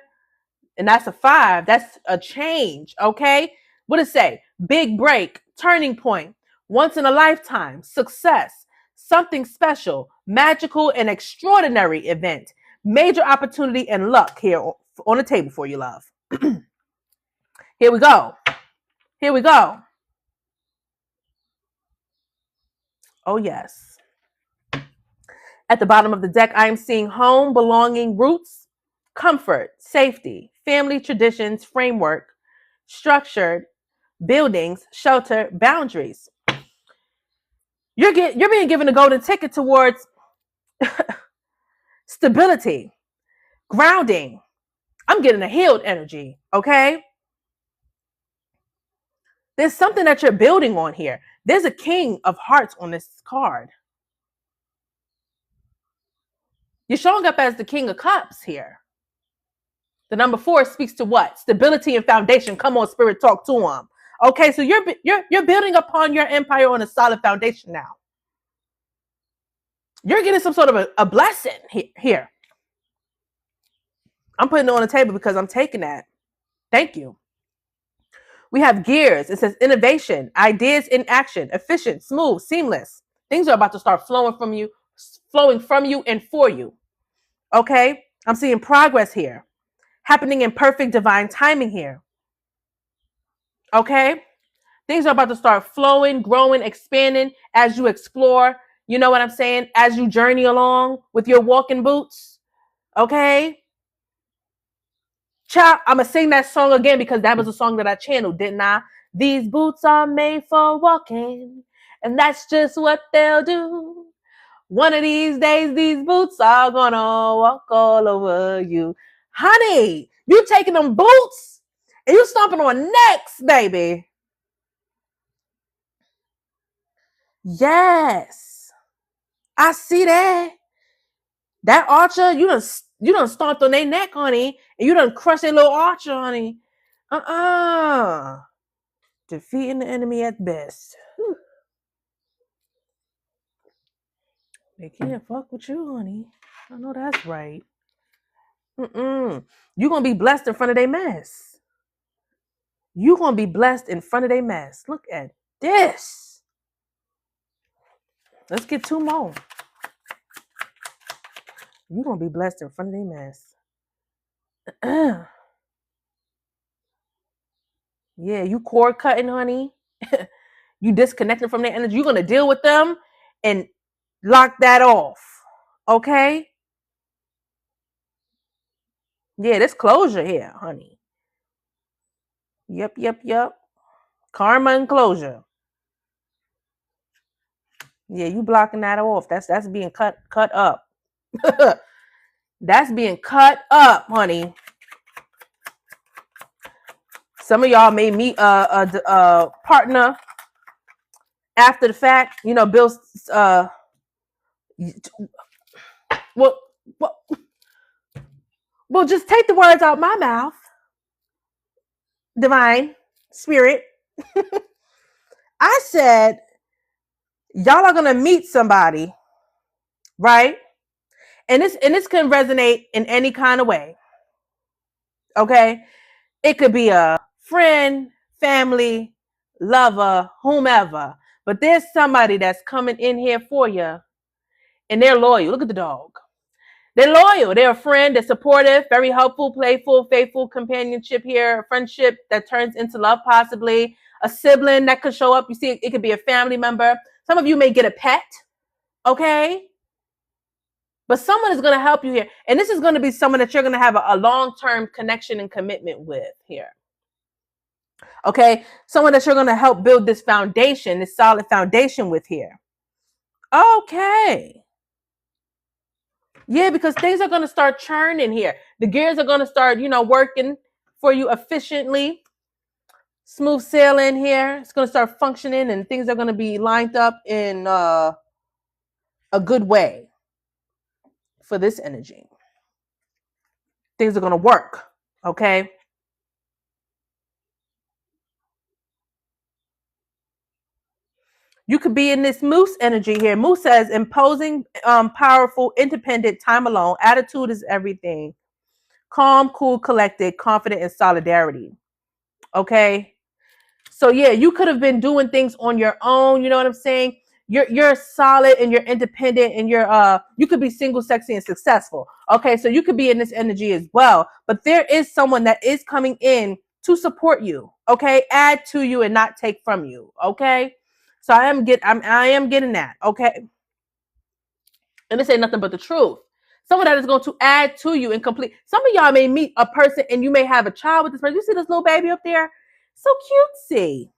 And that's a 5. That's a change. Okay. What does it say? Big break, turning point, once in a lifetime, success, something special, magical and extraordinary event, major opportunity and luck here on the table for you, love. Here we go. Here we go. Oh, yes. At the bottom of the deck, I am seeing home, belonging, roots, comfort, safety, family traditions, framework, structured, buildings, shelter, boundaries. You're being given a golden ticket towards stability, grounding. I'm getting a healed energy, okay? There's something that you're building on here. There's a king of hearts on this card. You're showing up as the king of cups here. The number 4 speaks to what? Stability and foundation. Come on, Spirit, talk to him. Okay, so you're building upon your empire on a solid foundation now. You're getting some sort of a blessing here. I'm putting it on the table because I'm taking that. Thank you. We have gears. It says innovation, ideas in action, efficient, smooth, seamless. Things are about to start flowing from you and for you. Okay? I'm seeing progress here. Happening in perfect divine timing here. Okay? Things are about to start flowing, growing, expanding as you explore. You know what I'm saying? As you journey along with your walking boots. Okay? Child, I'm going to sing that song again because that was a song that I channeled, didn't I? These boots are made for walking, and that's just what they'll do. One of these days, these boots are going to walk all over you. Honey, you taking them boots and you stomping on necks, baby. Yes. I see that. That archer, you done stomped on their neck, honey, and you done crushed their little archer, honey. Defeating the enemy at best. Whew. They can't fuck with you, honey. I know that's right. You're going to be blessed in front of their mess. You're going to be blessed in front of their mess. Look at this. Let's get 2 more. You're going to be blessed in front of their mess. Yeah, you cord cutting, honey. You disconnected from their energy. You're going to deal with them and lock that off. Okay? Yeah, there's closure here, honey. Yep. Karma and closure. Yeah, you blocking that off. That's being cut up. That's being cut up, honey. Some of y'all may meet a partner after the fact. You know, Bill's well, just take the words out my mouth. Divine Spirit. I said, Y'all are gonna meet somebody, right? And this can resonate in any kind of way. Okay? It could be a friend, family, lover, whomever. But there's somebody that's coming in here for you and they're loyal. Look at the dog. They're loyal. They're a friend. They're supportive, very helpful, playful, faithful companionship here, a friendship that turns into love, possibly a sibling that could show up. You see, it could be a family member. Some of you may get a pet, okay? But someone is going to help you here. And this is going to be someone that you're going to have a long-term connection and commitment with here. Okay? Someone that you're going to help build this foundation, this solid foundation with here. Okay. Yeah, because things are going to start churning here. The gears are going to start, working for you efficiently. Smooth sailing here. It's going to start functioning and things are going to be lined up in a good way for this energy. Things are going to work. Okay? You could be in this Moose energy here. Moose says imposing, powerful, independent, time alone. Attitude is everything. Calm, cool, collected, confident, and solidarity. Okay. So yeah, you could have been doing things on your own. You know what I'm saying? You're solid and you're independent and you could be single, sexy, and successful. Okay, so you could be in this energy as well. But there is someone that is coming in to support you. Okay, add to you and not take from you. Okay, so I am getting that. Okay, and this ain't nothing but the truth. Someone that is going to add to you and complete. Some of y'all may meet a person and you may have a child with this person. You see this little baby up there? So cutesy.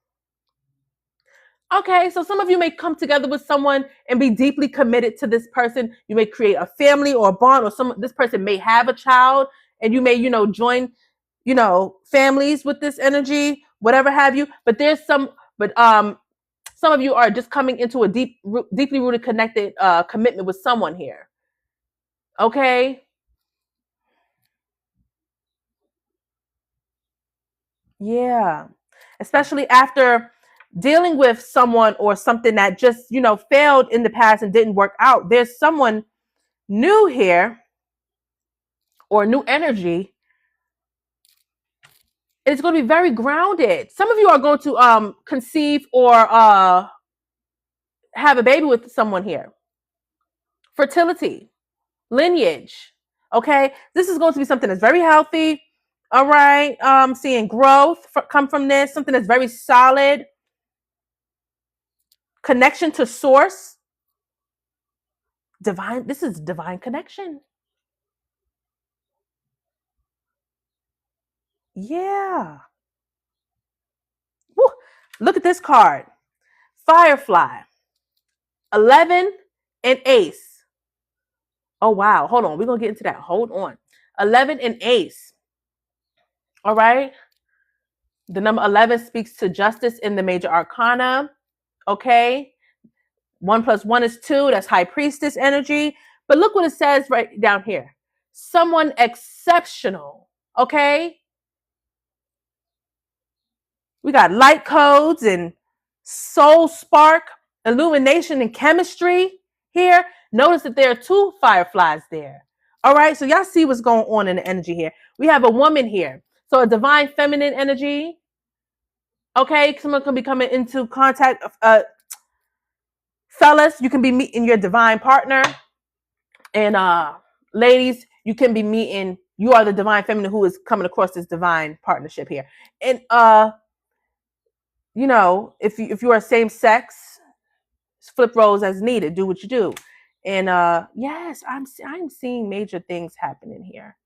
Okay, so some of you may come together with someone and be deeply committed to this person. You may create a family or a bond, or this person may have a child, and you may, join, families with this energy, whatever have you. But some of you are just coming into a deeply rooted, connected commitment with someone here. Okay. Yeah. Especially after dealing with someone or something that just, failed in the past and didn't work out. There's someone new here or new energy. It's going to be very grounded. Some of you are going to conceive or have a baby with someone here. Fertility, lineage. Okay. This is going to be something that's very healthy. All right. Seeing growth come from this, something that's very solid. Connection to source. Divine. This is divine connection. Yeah. Woo. Look at this card. Firefly. 11 and ace. Oh, wow. Hold on. We're going to get into that. Hold on. 11 and ace. All right. The number 11 speaks to justice in the major arcana. Okay. 1 + 1 is 2. That's high priestess energy. But look what it says right down here. Someone exceptional. Okay. We got light codes and soul spark, illumination, and chemistry here. Notice that there are 2 fireflies there. All right, so y'all see what's going on in the energy here. We have a woman here. So a divine feminine energy. Okay, someone can be coming into contact. Fellas, you can be meeting your divine partner. And ladies, you can be meeting, you are the divine feminine who is coming across this divine partnership here. And if you are same sex, flip roles as needed. Do what you do. And yes, I'm seeing major things happening here.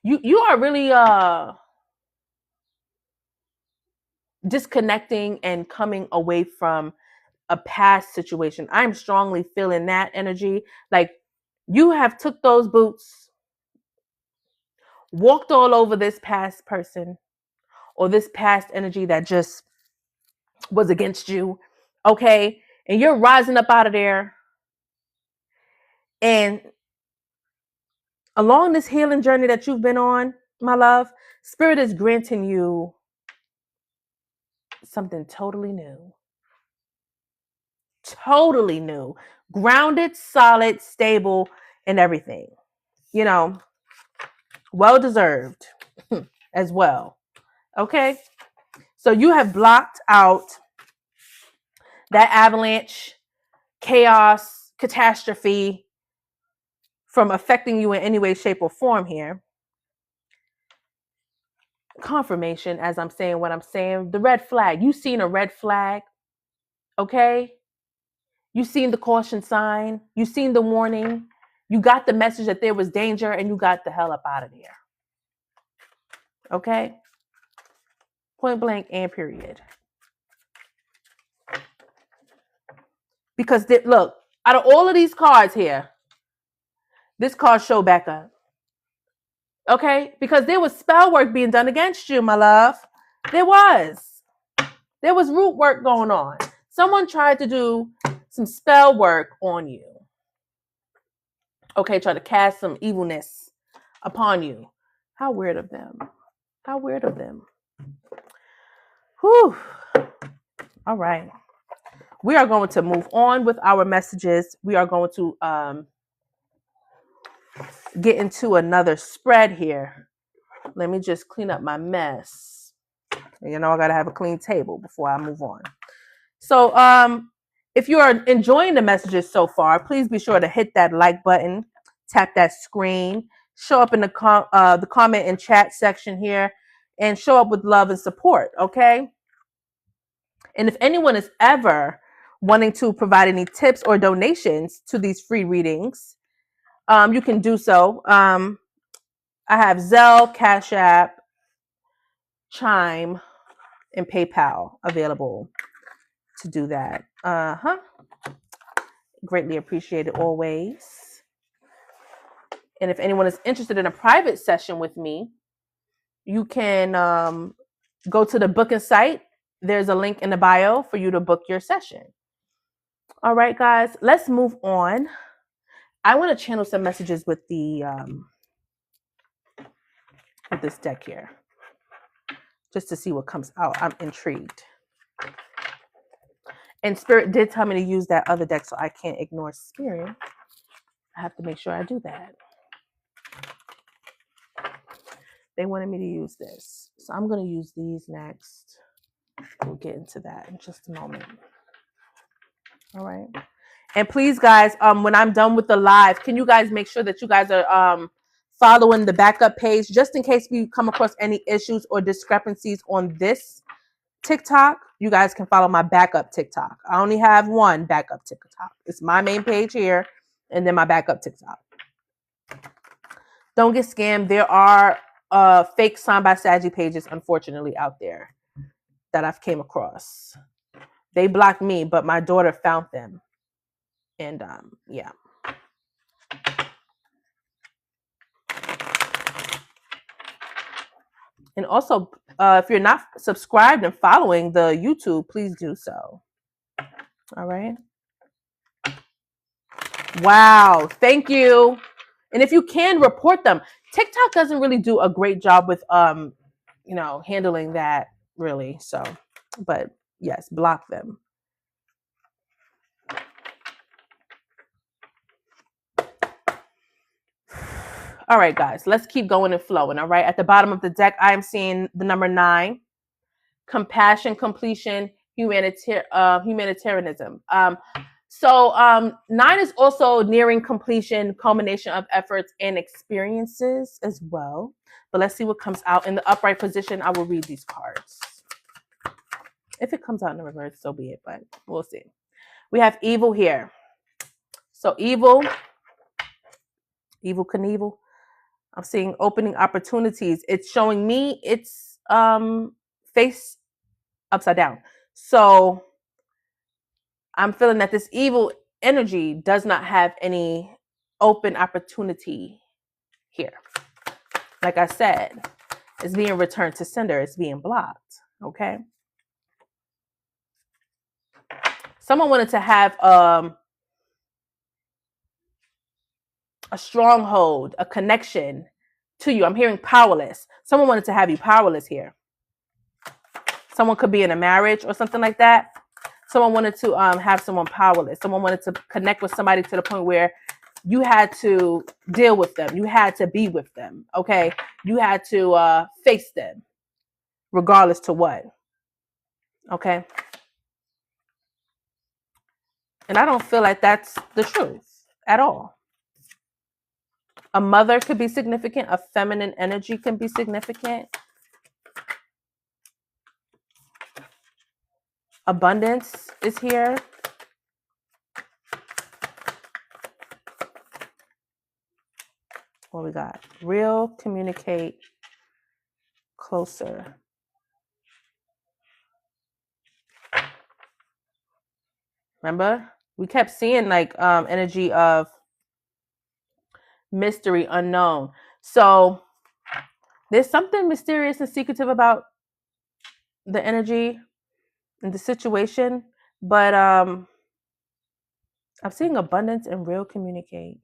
You are really disconnecting and coming away from a past situation. I'm strongly feeling that energy. Like you have took those boots, walked all over this past person or this past energy that just was against you. Okay. And you're rising up out of there. And along this healing journey that you've been on, my love, Spirit is granting you something totally new. Totally new. Grounded, solid, stable, and everything. You know, well deserved as well. Okay? So you have blocked out that avalanche, chaos, catastrophe from affecting you in any way, shape, or form here. Confirmation as I'm saying what I'm saying. The red flag. You seen a red flag, okay? You seen the caution sign. You seen the warning. You got the message that there was danger and you got the hell up out of there. Okay? Point blank and period. Because look, out of all of these cards here, this card show back up. Okay? Because there was spell work being done against you, my love. There was root work going on. Someone tried to do some spell work on you. Okay, try to cast some evilness upon you. How weird of them. How weird of them. Whew. All right. We are going to move on with our messages. We are going to get into another spread here. Let me just clean up my mess. You know, I got to have a clean table before I move on. So if you are enjoying the messages so far, please be sure to hit that like button, tap that screen, show up in the comment and chat section here, and show up with love and support, okay? And if anyone is ever wanting to provide any tips or donations to these free readings, you can do so. I have Zelle, CashApp, Chime, and PayPal available to do that. Greatly appreciated always. And if anyone is interested in a private session with me, you can go to the booking site. There's a link in the bio for you to book your session. All right, guys, let's move on. I want to channel some messages with this deck here, just to see what comes out. I'm intrigued. And Spirit did tell me to use that other deck, so I can't ignore Spirit. I have to make sure I do that. They wanted me to use this, so I'm going to use these next. We'll get into that in just a moment. All right. And please, guys, when I'm done with the live, can you guys make sure that you guys are following the backup page, just in case we come across any issues or discrepancies on this TikTok? You guys can follow my backup TikTok. I only have one backup TikTok. It's my main page here, and then my backup TikTok. Don't get scammed. There are fake SignedBySagi pages, unfortunately, out there that I've came across. They blocked me, but my daughter found them. And yeah. And also, if you're not subscribed and following the YouTube, please do so. All right. Wow. Thank you. And if you can, report them. TikTok doesn't really do a great job with handling that, really. So, but yes, block them. All right, guys, let's keep going and flowing. All right. At the bottom of the deck, I am seeing the number 9, compassion, completion, humanitarianism. So 9 is also nearing completion, culmination of efforts and experiences as well. But let's see what comes out. In the upright position, I will read these cards. If it comes out in the reverse, so be it, but we'll see. We have evil here. So evil Knievel. I'm seeing opening opportunities. It's showing me it's face upside down. So I'm feeling that this evil energy does not have any open opportunity here. Like I said, it's being returned to sender. It's being blocked. Okay. Someone wanted to have a stronghold, a connection to you. I'm hearing powerless. Someone wanted to have you powerless here. Someone could be in a marriage or something like that. Someone wanted to have someone powerless. Someone wanted to connect with somebody to the point where you had to deal with them. You had to be with them. Okay. You had to face them regardless to what. Okay. And I don't feel like that's the truth at all. A mother could be significant. A feminine energy can be significant. Abundance is here. What we got? Real, communicate, closer. Remember? We kept seeing like energy of mystery, unknown. So there's something mysterious and secretive about the energy and the situation. But I'm seeing abundance and real communicate.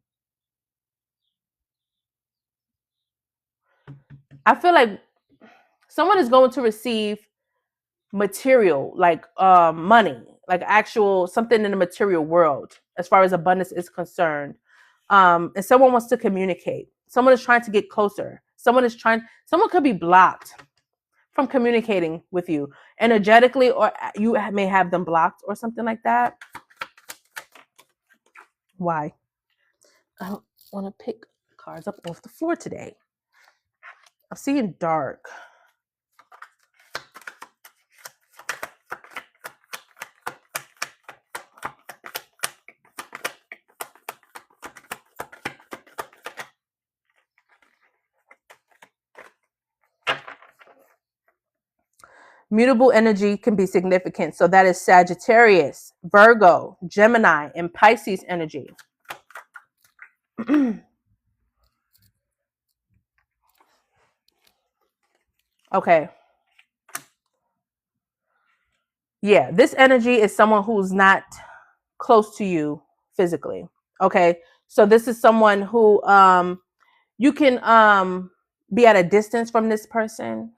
I feel like someone is going to receive material, like money, like actual something in the material world as far as abundance is concerned. And someone wants to communicate. Someone is trying to get closer. Someone could be blocked from communicating with you energetically, or you may have them blocked or something like that. Why? I don't want to pick cards up off the floor today. I'm seeing dark. Mutable energy can be significant. So that is Sagittarius, Virgo, Gemini, and Pisces energy. Okay. Yeah, this energy is someone who's not close to you physically. Okay. So this is someone who you can be at a distance from this person.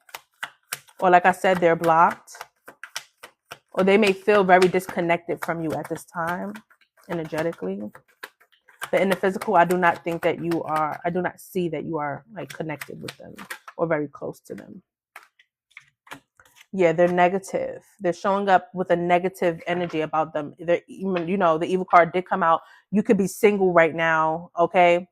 Or like I said, they're blocked. Or they may feel very disconnected from you at this time, energetically. But in the physical, I do not see that you are like connected with them or very close to them. Yeah, they're negative. They're showing up with a negative energy about them. They're, the evil card did come out. You could be single right now, okay?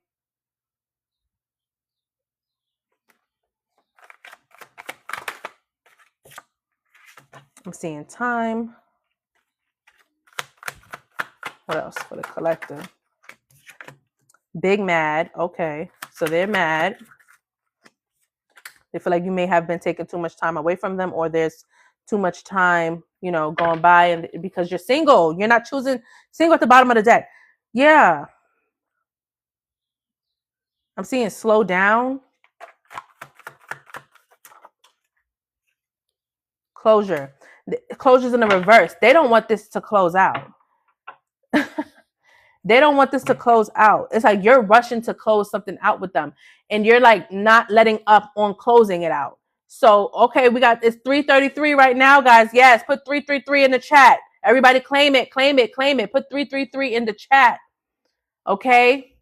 I'm seeing time. What else for the collector? Big mad. Okay. So they're mad. They feel like you may have been taking too much time away from them, or there's too much time, going by, and because you're single, you're not choosing single at the bottom of the deck. Yeah. I'm seeing slow down. Closure. Closure's in the reverse. They don't want this to close out. They don't want this to close out. It's like you're rushing to close something out with them, and you're like not letting up on closing it out. So, okay, we got this 333 right now, guys. Yes, put 333 in the chat. Everybody claim it, claim it, claim it. Put 333 in the chat. Okay?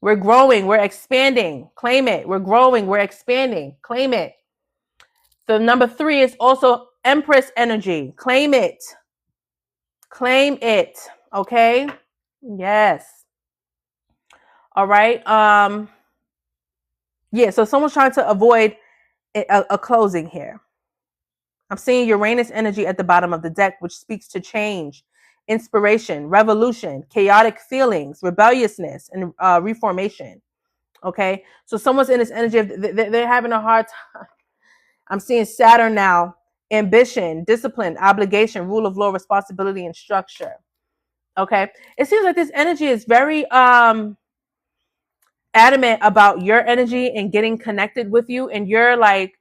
We're growing, we're expanding. Claim it. We're growing, we're expanding. Claim it. The number 3 is also Empress energy. Claim it. Claim it. Okay? Yes. All right. Yeah, so someone's trying to avoid a closing here. I'm seeing Uranus energy at the bottom of the deck, which speaks to change, inspiration, revolution, chaotic feelings, rebelliousness, and reformation. Okay? So someone's in this energy, they're having a hard time. I'm seeing Saturn now, ambition, discipline, obligation, rule of law, responsibility, and structure. Okay? It seems like this energy is very adamant about your energy and getting connected with you, and you're like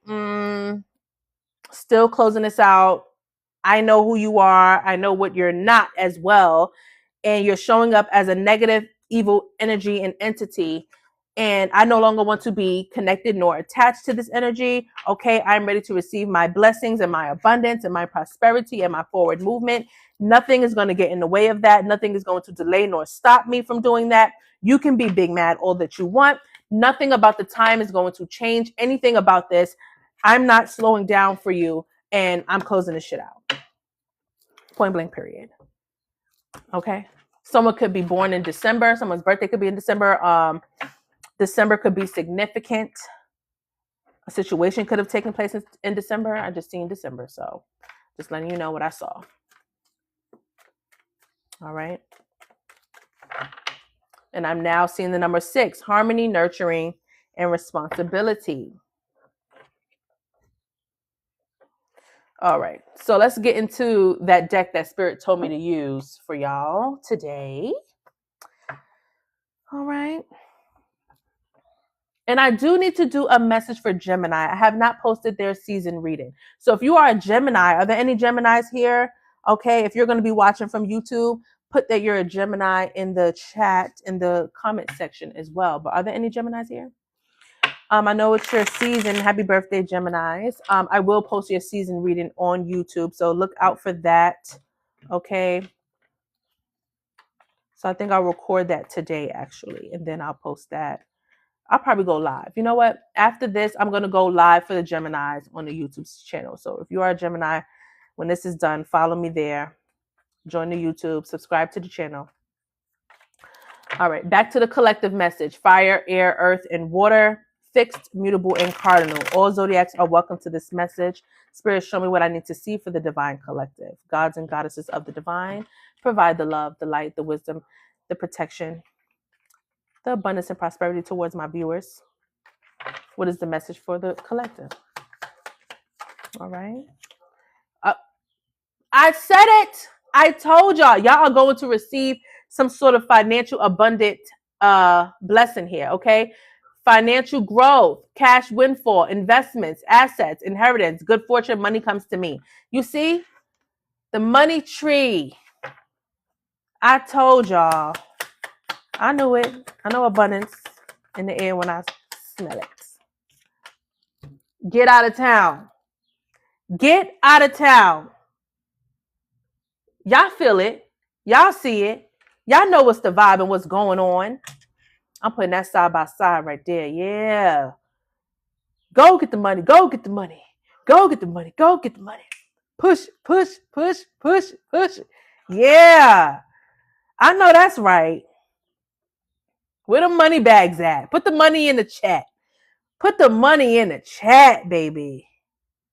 still closing this out. I know who you are. I know what you're not as well, and you're showing up as a negative, evil energy and entity, and I no longer want to be connected nor attached to this energy. Okay, I'm ready to receive my blessings and my abundance and my prosperity and my forward movement. Nothing is going to get in the way of that. Nothing is going to delay nor stop me from doing that. You can be big mad all that you want. Nothing about the time is going to change anything about this. I'm not slowing down for you, and I'm closing this shit out. Point blank, period. Okay. Someone could be born in December. Someone's birthday could be in December. December could be significant. A situation could have taken place in December. I just seen December, so just letting you know what I saw. All right. And I'm now seeing the number 6, harmony, nurturing, and responsibility. All right. So let's get into that deck that Spirit told me to use for y'all today. All right. And I do need to do a message for Gemini. I have not posted their season reading. So if you are a Gemini, are there any Geminis here? Okay. If you're going to be watching from YouTube, put that you're a Gemini in the chat, in the comment section as well. But are there any Geminis here? I know it's your season. Happy birthday, Geminis. I will post your season reading on YouTube, so look out for that. Okay. So I think I'll record that today, actually, and then I'll post that. I'll probably go live. You know what? After this, I'm going to go live for the Geminis on the YouTube channel. So if you are a Gemini, when this is done, follow me there. Join the YouTube. Subscribe to the channel. All right. Back to the collective message. Fire, air, earth, and water. Fixed, mutable, and cardinal. All zodiacs are welcome to this message. Spirit, show me what I need to see for the divine collective. Gods and goddesses of the divine, provide the love, the light, the wisdom, the protection, the abundance and prosperity towards my viewers. What is the message for the collective? All right. I said it. I told y'all. Y'all are going to receive some sort of financial abundant blessing here, okay? Financial growth, cash windfall, investments, assets, inheritance, good fortune, money comes to me. You see? The money tree. I told y'all. I knew it. I know abundance in the air when I smell it. Get out of town. Get out of town. Y'all feel it. Y'all see it. Y'all know what's the vibe and what's going on. I'm putting that side by side right there. Yeah. Go get the money. Go get the money. Go get the money. Go get the money. Push, push, push, push, push. Yeah. I know that's right. Where the money bags at? Put the money in the chat. Put the money in the chat, baby.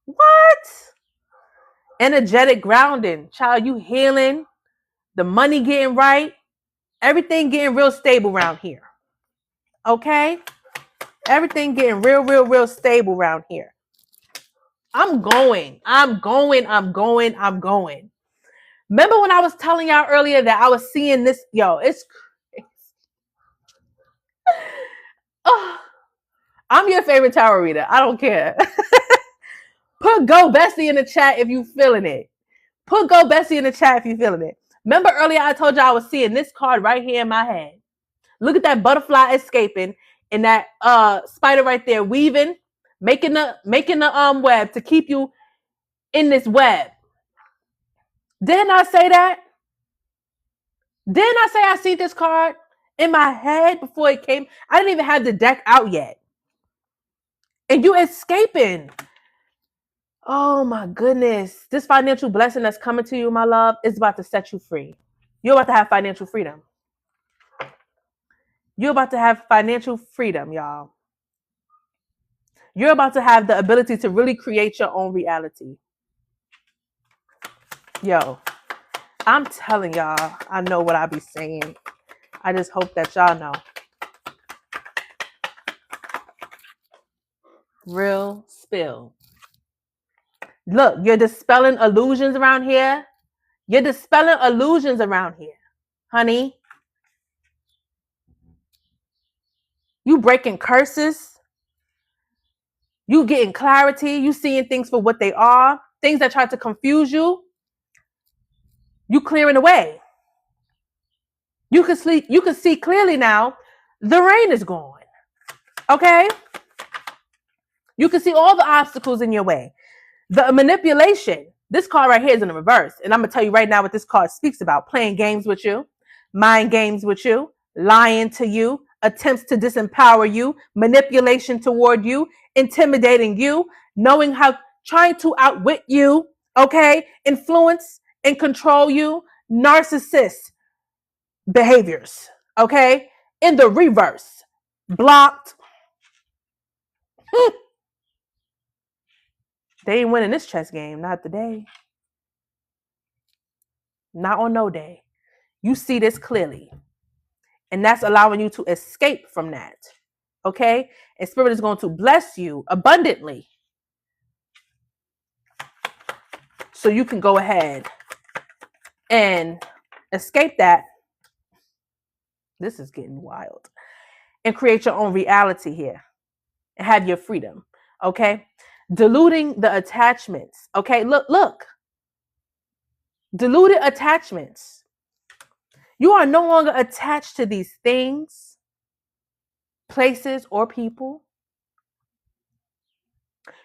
What? Energetic grounding. Child, you healing. The money getting right. Everything getting real stable around here. Okay? Everything getting real stable around here. I'm going. Remember when I was telling y'all earlier that I was seeing this? Yo, it's crazy. Oh, I'm your favorite tarot reader. I don't care. Put Go Bessie in the chat if you feeling it. Put Go Bessie in the chat if you feeling it. Remember earlier I told y'all I was seeing this card right here in my head. Look at that butterfly escaping and that spider right there weaving, making the web to keep you in this web. Didn't I say that? Didn't I say I see this card in my head before it came? I didn't even have the deck out yet. And you escaping. Oh my goodness. This financial blessing that's coming to you, my love, is about to set you free. You're about to have financial freedom. You're about to have financial freedom, y'all. You're about to have the ability to really create your own reality. Yo, I'm telling y'all, I know what I be saying. I just hope that y'all know. Real spill. Look, you're dispelling illusions around here. You're dispelling illusions around here, honey. You breaking curses. You getting clarity. You seeing things for what they are. Things that try to confuse you. You clearing away. You can sleep. You can see clearly now. The rain is gone. Okay? You can see all the obstacles in your way. The manipulation. This card right here is in the reverse. And I'm going to tell you right now what this card speaks about. Playing games with you, mind games with you, lying to you, attempts to disempower you, manipulation toward you, intimidating you, knowing how, trying to outwit you, okay? Influence and control you, narcissist behaviors, okay? In the reverse, blocked. They ain't winning this chess game, not today. Not on no day. You see this clearly. And that's allowing you to escape from that. Okay? And Spirit is going to bless you abundantly. So you can go ahead and escape that. This is getting wild. And create your own reality here. And have your freedom. Okay? Diluting the attachments. Okay? Look. Diluted attachments. You are no longer attached to these things, places, or people.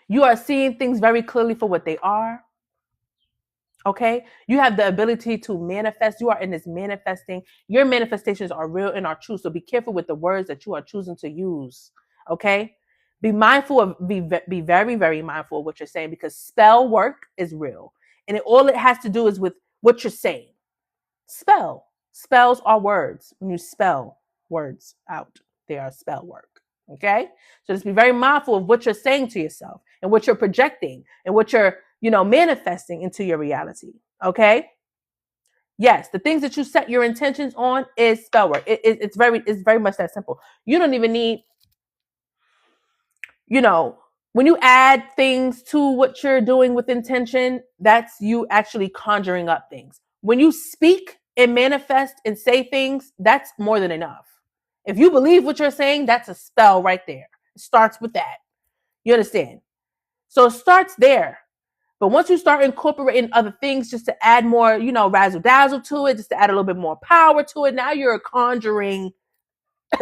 You are seeing things very clearly for what they are. Okay? You have the ability to manifest. You are in this manifesting. Your manifestations are real and are true. So be careful with the words that you are choosing to use. Okay? Be mindful of, be very, very mindful of what you're saying, because spell work is real. And all it has to do is with what you're saying. Spells are words. When you spell words out, they are spell work. Okay? So just be very mindful of what you're saying to yourself and what you're projecting and what you're, manifesting into your reality. Okay? Yes, the things that you set your intentions on is spell work. It's very much that simple. You don't even need, when you add things to what you're doing with intention, that's you actually conjuring up things. When you speak and manifest and say things, that's more than enough. If you believe what you're saying, that's a spell right there. It starts with that. You understand? So it starts there. But once you start incorporating other things just to add more, razzle dazzle to it, just to add a little bit more power to it, now you're conjuring.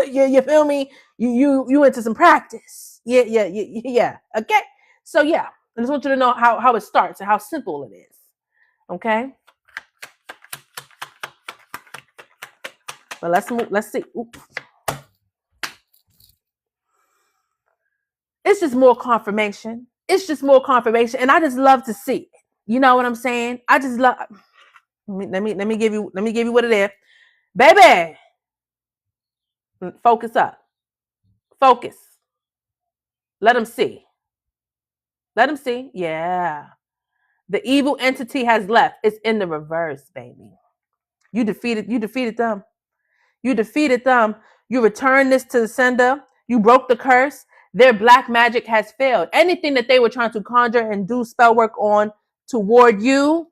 you feel me? You into some practice. Yeah. Okay. So yeah, I just want you to know how it starts and how simple it is. Okay. But let's move. Let's see. Oops. It's just more confirmation. And I just love to see it. You know what I'm saying? I just love. Let me give you what it is, baby. Focus up. Focus. Let them see. Yeah. The evil entity has left. It's in the reverse, baby. You defeated them. You returned this to the sender. You broke the curse. Their black magic has failed. Anything that they were trying to conjure and do spell work on toward you,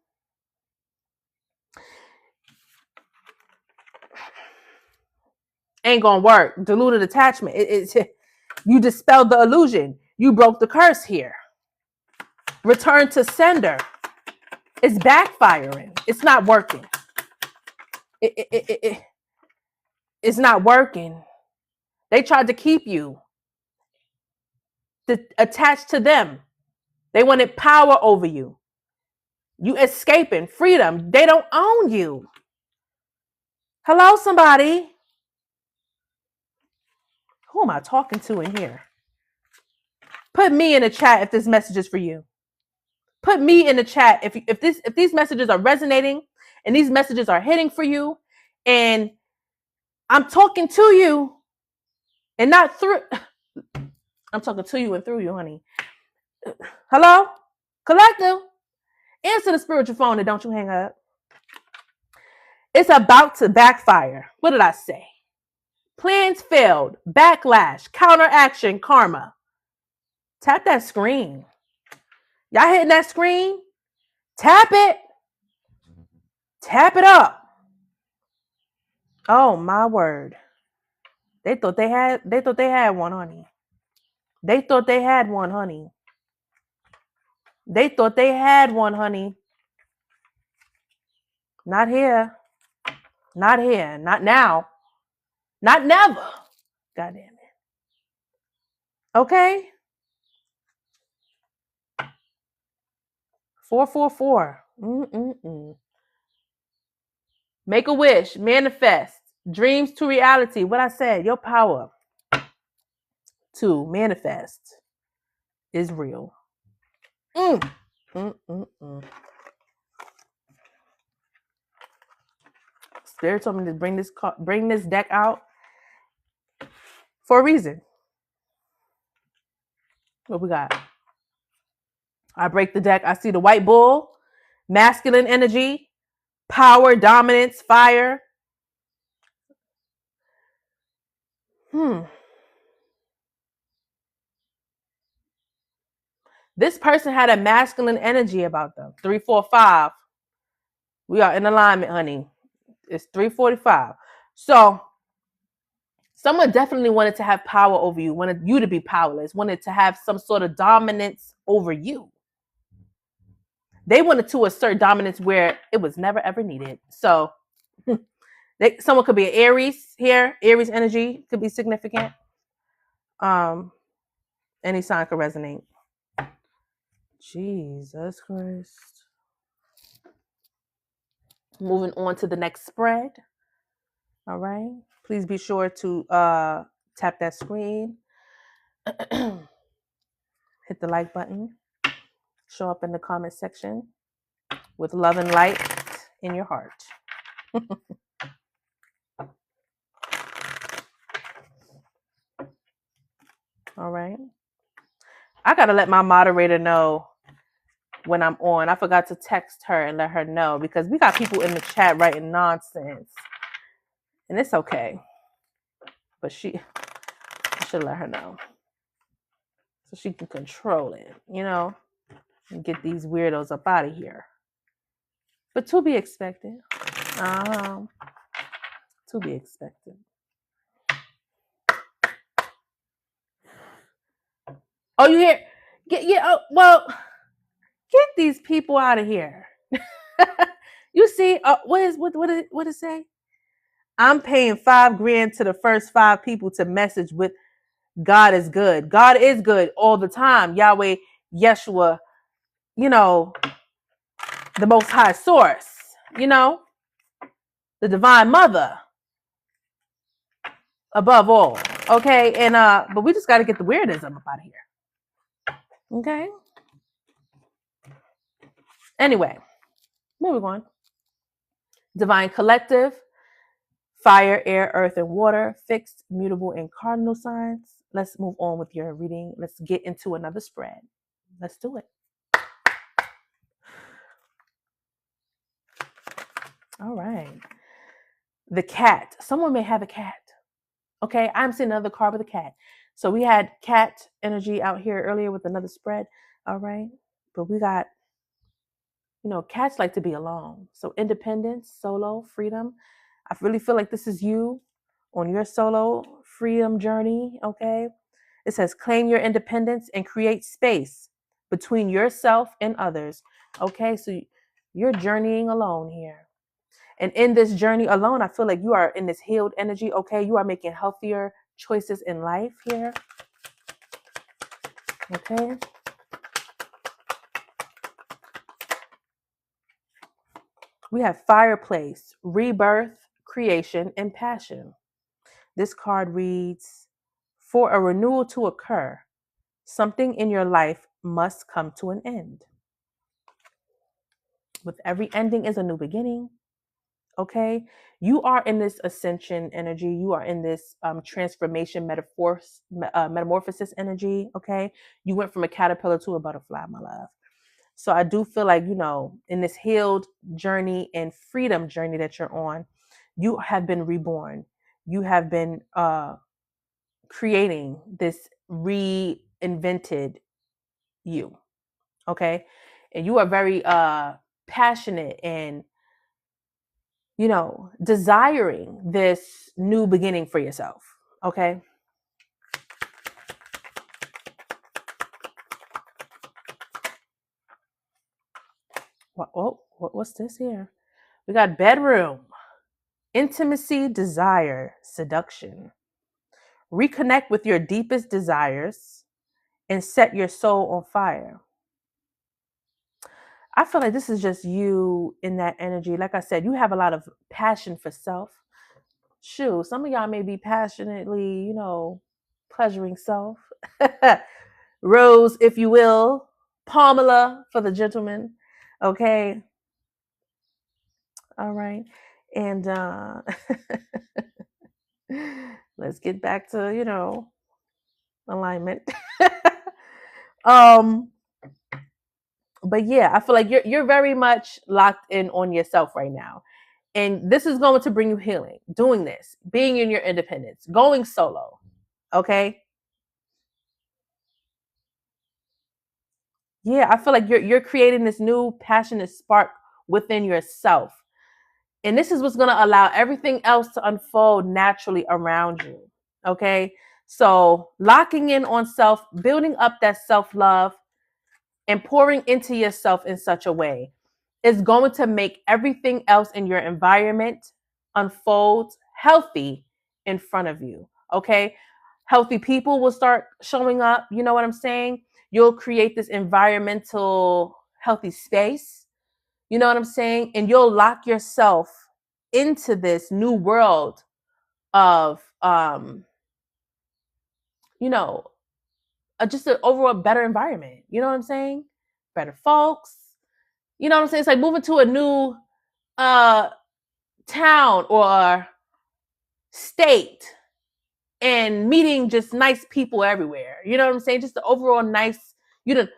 ain't gonna work. Diluted attachment. You dispelled the illusion. You broke the curse here. Return to sender. It's backfiring. It's not working. It's not working. They tried to keep you attached to them. They wanted power over you. You escaping freedom. They don't own you. Hello, somebody. Who am I talking to in here? Put me in the chat if this message is for you. Put me in the chat if these messages are resonating and these messages are hitting for you, and I'm talking to you and not through. I'm talking to you and through you, honey. Hello? Collective. Answer the spiritual phone and don't you hang up. It's about to backfire. What did I say? Plans failed. Backlash. Counteraction. Karma. Tap that screen. Y'all hitting that screen? Tap it. Tap it up. Oh my word. They thought they had one, honey. They thought they had one, honey. Not here. Not here. Not now. Not never. God damn it. Okay? 444. Make a wish, manifest, dreams to reality. What I said, your power to manifest is real. Spirit told me to bring this deck out for a reason. What we got? I break the deck. I see the white bull, masculine energy, power, dominance, fire. This person had a masculine energy about them. 345. We are in alignment, honey. It's 345. So someone definitely wanted to have power over you, wanted you to be powerless, wanted to have some sort of dominance over you. They wanted to assert dominance where it was never ever needed. So someone could be an Aries here. Aries energy could be significant. Any sign could resonate. Jesus Christ. Moving on to the next spread. All right. Please be sure to tap that screen. Hit the like button. Show up in the comment section with love and light in your heart. All right. I got to let my moderator know when I'm on. I forgot to text her and let her know because we got people in the chat writing nonsense. And it's okay. But I should let her know so she can control it, and get these weirdos up out of here. But to be expected. To be expected. Oh, you hear? Get these people out of here. You see, what it say? I'm paying $5,000 to the first 5 people to message with God is good. God is good all the time. Yahweh, Yeshua, the Most High Source, the Divine Mother, above all. Okay, and but we just got to get the weirdism up out of here. Okay. Anyway, moving on. Divine Collective, fire, air, earth, and water, fixed, mutable, and cardinal signs. Let's move on with your reading. Let's get into another spread. Let's do it. All right. The cat. Someone may have a cat. Okay, I'm seeing another card with a cat. So we had cat energy out here earlier with another spread. All right. But we got, cats like to be alone. So independence, solo, freedom. I really feel like this is you on your solo freedom journey. Okay. It says claim your independence and create space between yourself and others. Okay. So you're journeying alone here. And in this journey alone, I feel like you are in this healed energy. Okay. You are making healthier choices in life here. Okay. We have fireplace, rebirth, creation, and passion. This card reads, for a renewal to occur, something in your life must come to an end. With every ending is a new beginning. Okay. You are in this ascension energy. You are in this transformation metamorphosis energy. Okay. You went from a caterpillar to a butterfly, my love. So I do feel like, in this healed journey and freedom journey that you're on, you have been reborn. You have been creating this reinvented you. Okay. And you are very passionate and, desiring this new beginning for yourself. Okay. What's this here? We got bedroom, intimacy, desire, seduction. Reconnect with your deepest desires and set your soul on fire. I feel like this is just you in that energy. Like I said, you have a lot of passion for self. Shoot, some of y'all may be passionately, pleasuring self. Rose, if you will. Pamela for the gentleman. Okay. All right. And let's get back to, alignment. But yeah, I feel like you're very much locked in on yourself right now. And this is going to bring you healing. Doing this, being in your independence, going solo. Okay? Yeah, I feel like you're creating this new passionate spark within yourself. And this is what's going to allow everything else to unfold naturally around you. Okay? So, locking in on self, building up that self-love, and pouring into yourself in such a way is going to make everything else in your environment unfold healthy in front of you. Okay? Healthy people will start showing up. You know what I'm saying? You'll create this environmental healthy space. You know what I'm saying? And you'll lock yourself into this new world of, just an overall better environment. You know what I'm saying? Better folks. You know what I'm saying? It's like moving to a new town or state and meeting just nice people everywhere. You know what I'm saying? Just the overall nice, you done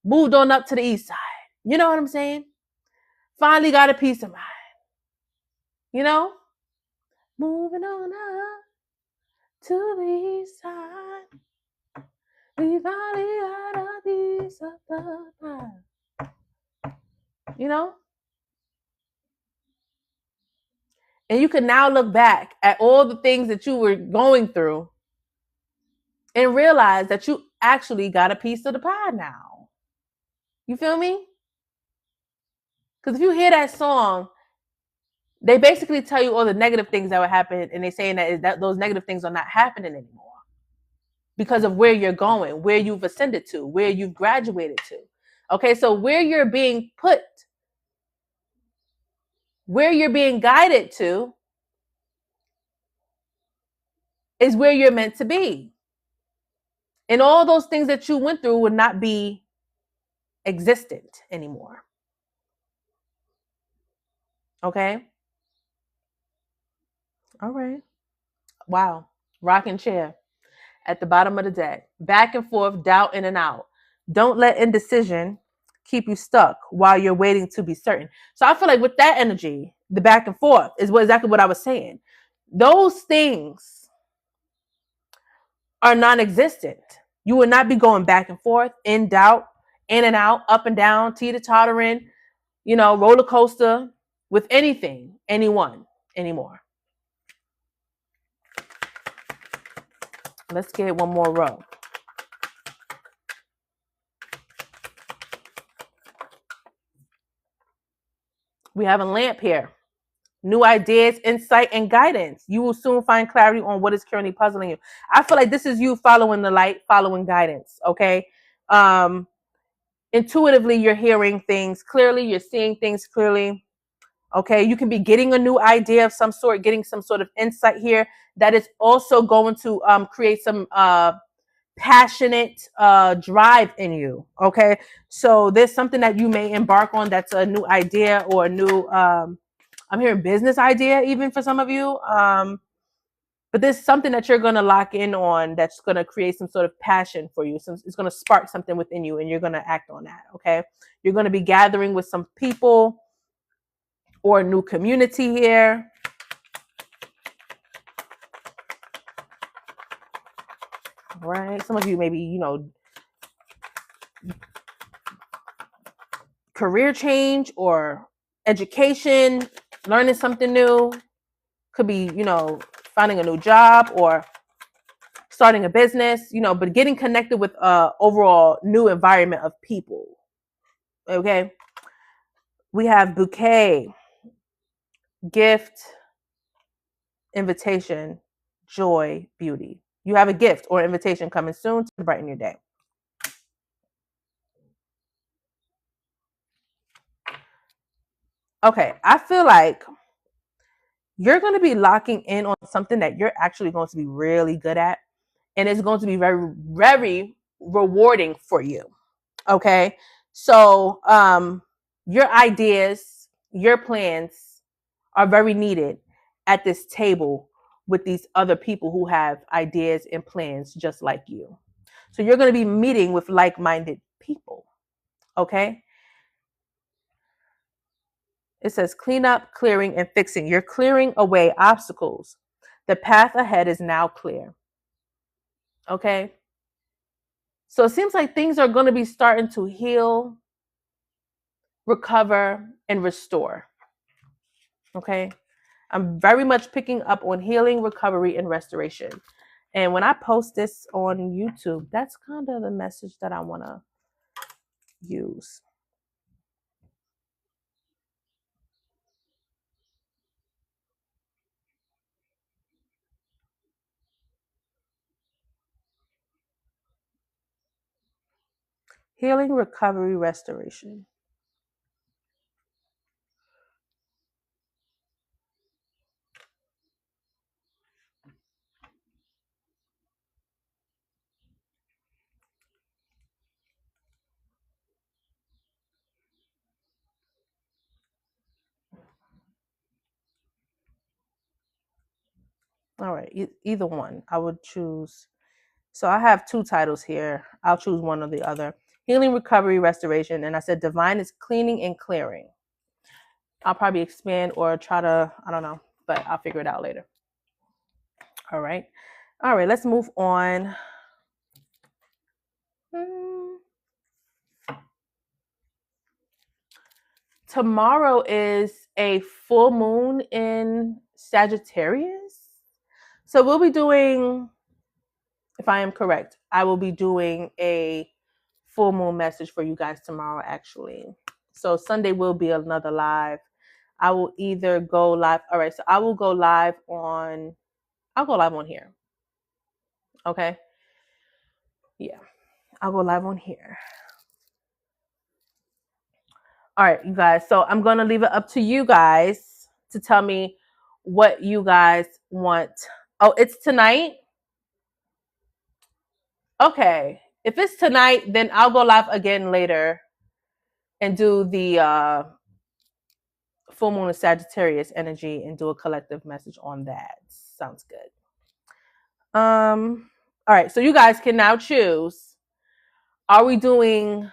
moved on up to the east side. You know what I'm saying? Finally got a peace of mind. Moving on up to the east side. We finally got a piece of the pie. And you can now look back at all the things that you were going through and realize that you actually got a piece of the pie now. You feel me? Because if you hear that song, they basically tell you all the negative things that would happen, and they're saying that those negative things are not happening anymore because of where you're going, where you've ascended to, where you've graduated to. Okay, so where you're being put, where you're being guided to is where you're meant to be. And all those things that you went through would not be existent anymore. Okay? All right. Wow. Rocking chair at the bottom of the deck. Back and forth, doubt in and out. Don't let indecision keep you stuck while you're waiting to be certain. So I feel like with that energy, the back and forth is exactly what I was saying. Those things are non-existent. You will not be going back and forth, in doubt, in and out, up and down, teeter-tottering, roller coaster with anything, anyone anymore. Let's get one more row. We have a lamp here. New ideas, insight, and guidance. You will soon find clarity on what is currently puzzling you. I feel like this is you following the light, following guidance, okay? Intuitively, you're hearing things clearly. You're seeing things clearly, okay? You can be getting a new idea of some sort, getting some sort of insight here that is also going to create some passionate drive in you, okay? So there's something that you may embark on that's a new idea or a new I'm hearing business idea even for some of you. But there's something that you're going to lock in on that's going to create some sort of passion for you. So it's going to spark something within you and you're going to act on that, okay? You're going to be gathering with some people or a new community here. Right? Some of you maybe, career change or education, learning something new. Could be, finding a new job or starting a business, but getting connected with overall new environment of people. Okay. We have bouquet, gift, invitation, joy, beauty. You have a gift or invitation coming soon to brighten your day. Okay, I feel like you're going to be locking in on something that you're actually going to be really good at, and it's going to be very, very rewarding for you. Okay, so your ideas, your plans are very needed at this table with these other people who have ideas and plans just like you. So you're going to be meeting with like-minded people. Okay, it says clean up, clearing, and fixing. You're clearing away obstacles. The path ahead is now clear. Okay, so it seems like things are going to be starting to heal, recover, and restore. Okay, I'm very much picking up on healing, recovery, and restoration. And when I post this on YouTube, that's kind of the message that I want to use. Healing, recovery, restoration. All right, either one. I would choose. So I have two titles here. I'll choose one or the other. Healing, recovery, restoration. And I said divine is cleaning and clearing. I'll probably expand or try to, I don't know, but I'll figure it out later. All right. All right, let's move on. Tomorrow is a full moon in Sagittarius. So we'll be doing, if I am correct, I will be doing a full moon message for you guys tomorrow, actually. So Sunday will be another live. I will either go live. All right, so I will go live on, I'll go live on here. Okay. Yeah, I'll go live on here. All right, you guys. So I'm going to leave it up to you guys to tell me what you guys want. Oh, it's tonight? Okay. If it's tonight, then I'll go live again later and do the full moon of Sagittarius energy and do a collective message on that. Sounds good. All right. So you guys can now choose. Are we going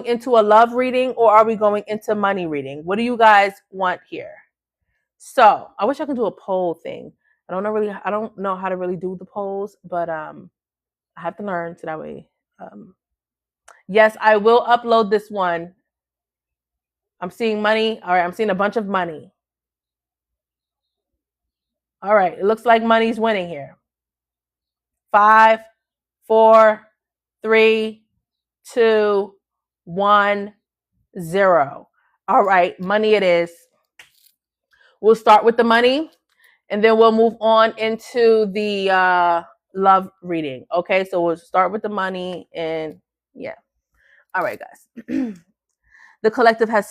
into a love reading or are we going into money reading? What do you guys want here? So I wish I could do a poll thing. I don't know how to really do the polls, but I have to learn so that way. Yes, I will upload this one. I'm seeing money. All right, I'm seeing a bunch of money. All right, it looks like money's winning here. 5, 4, 3, 2, 1, 0. All right, money it is. We'll start with the money and then we'll move on into the love reading. Okay, so we'll start with the money and yeah. All right, guys. The collective has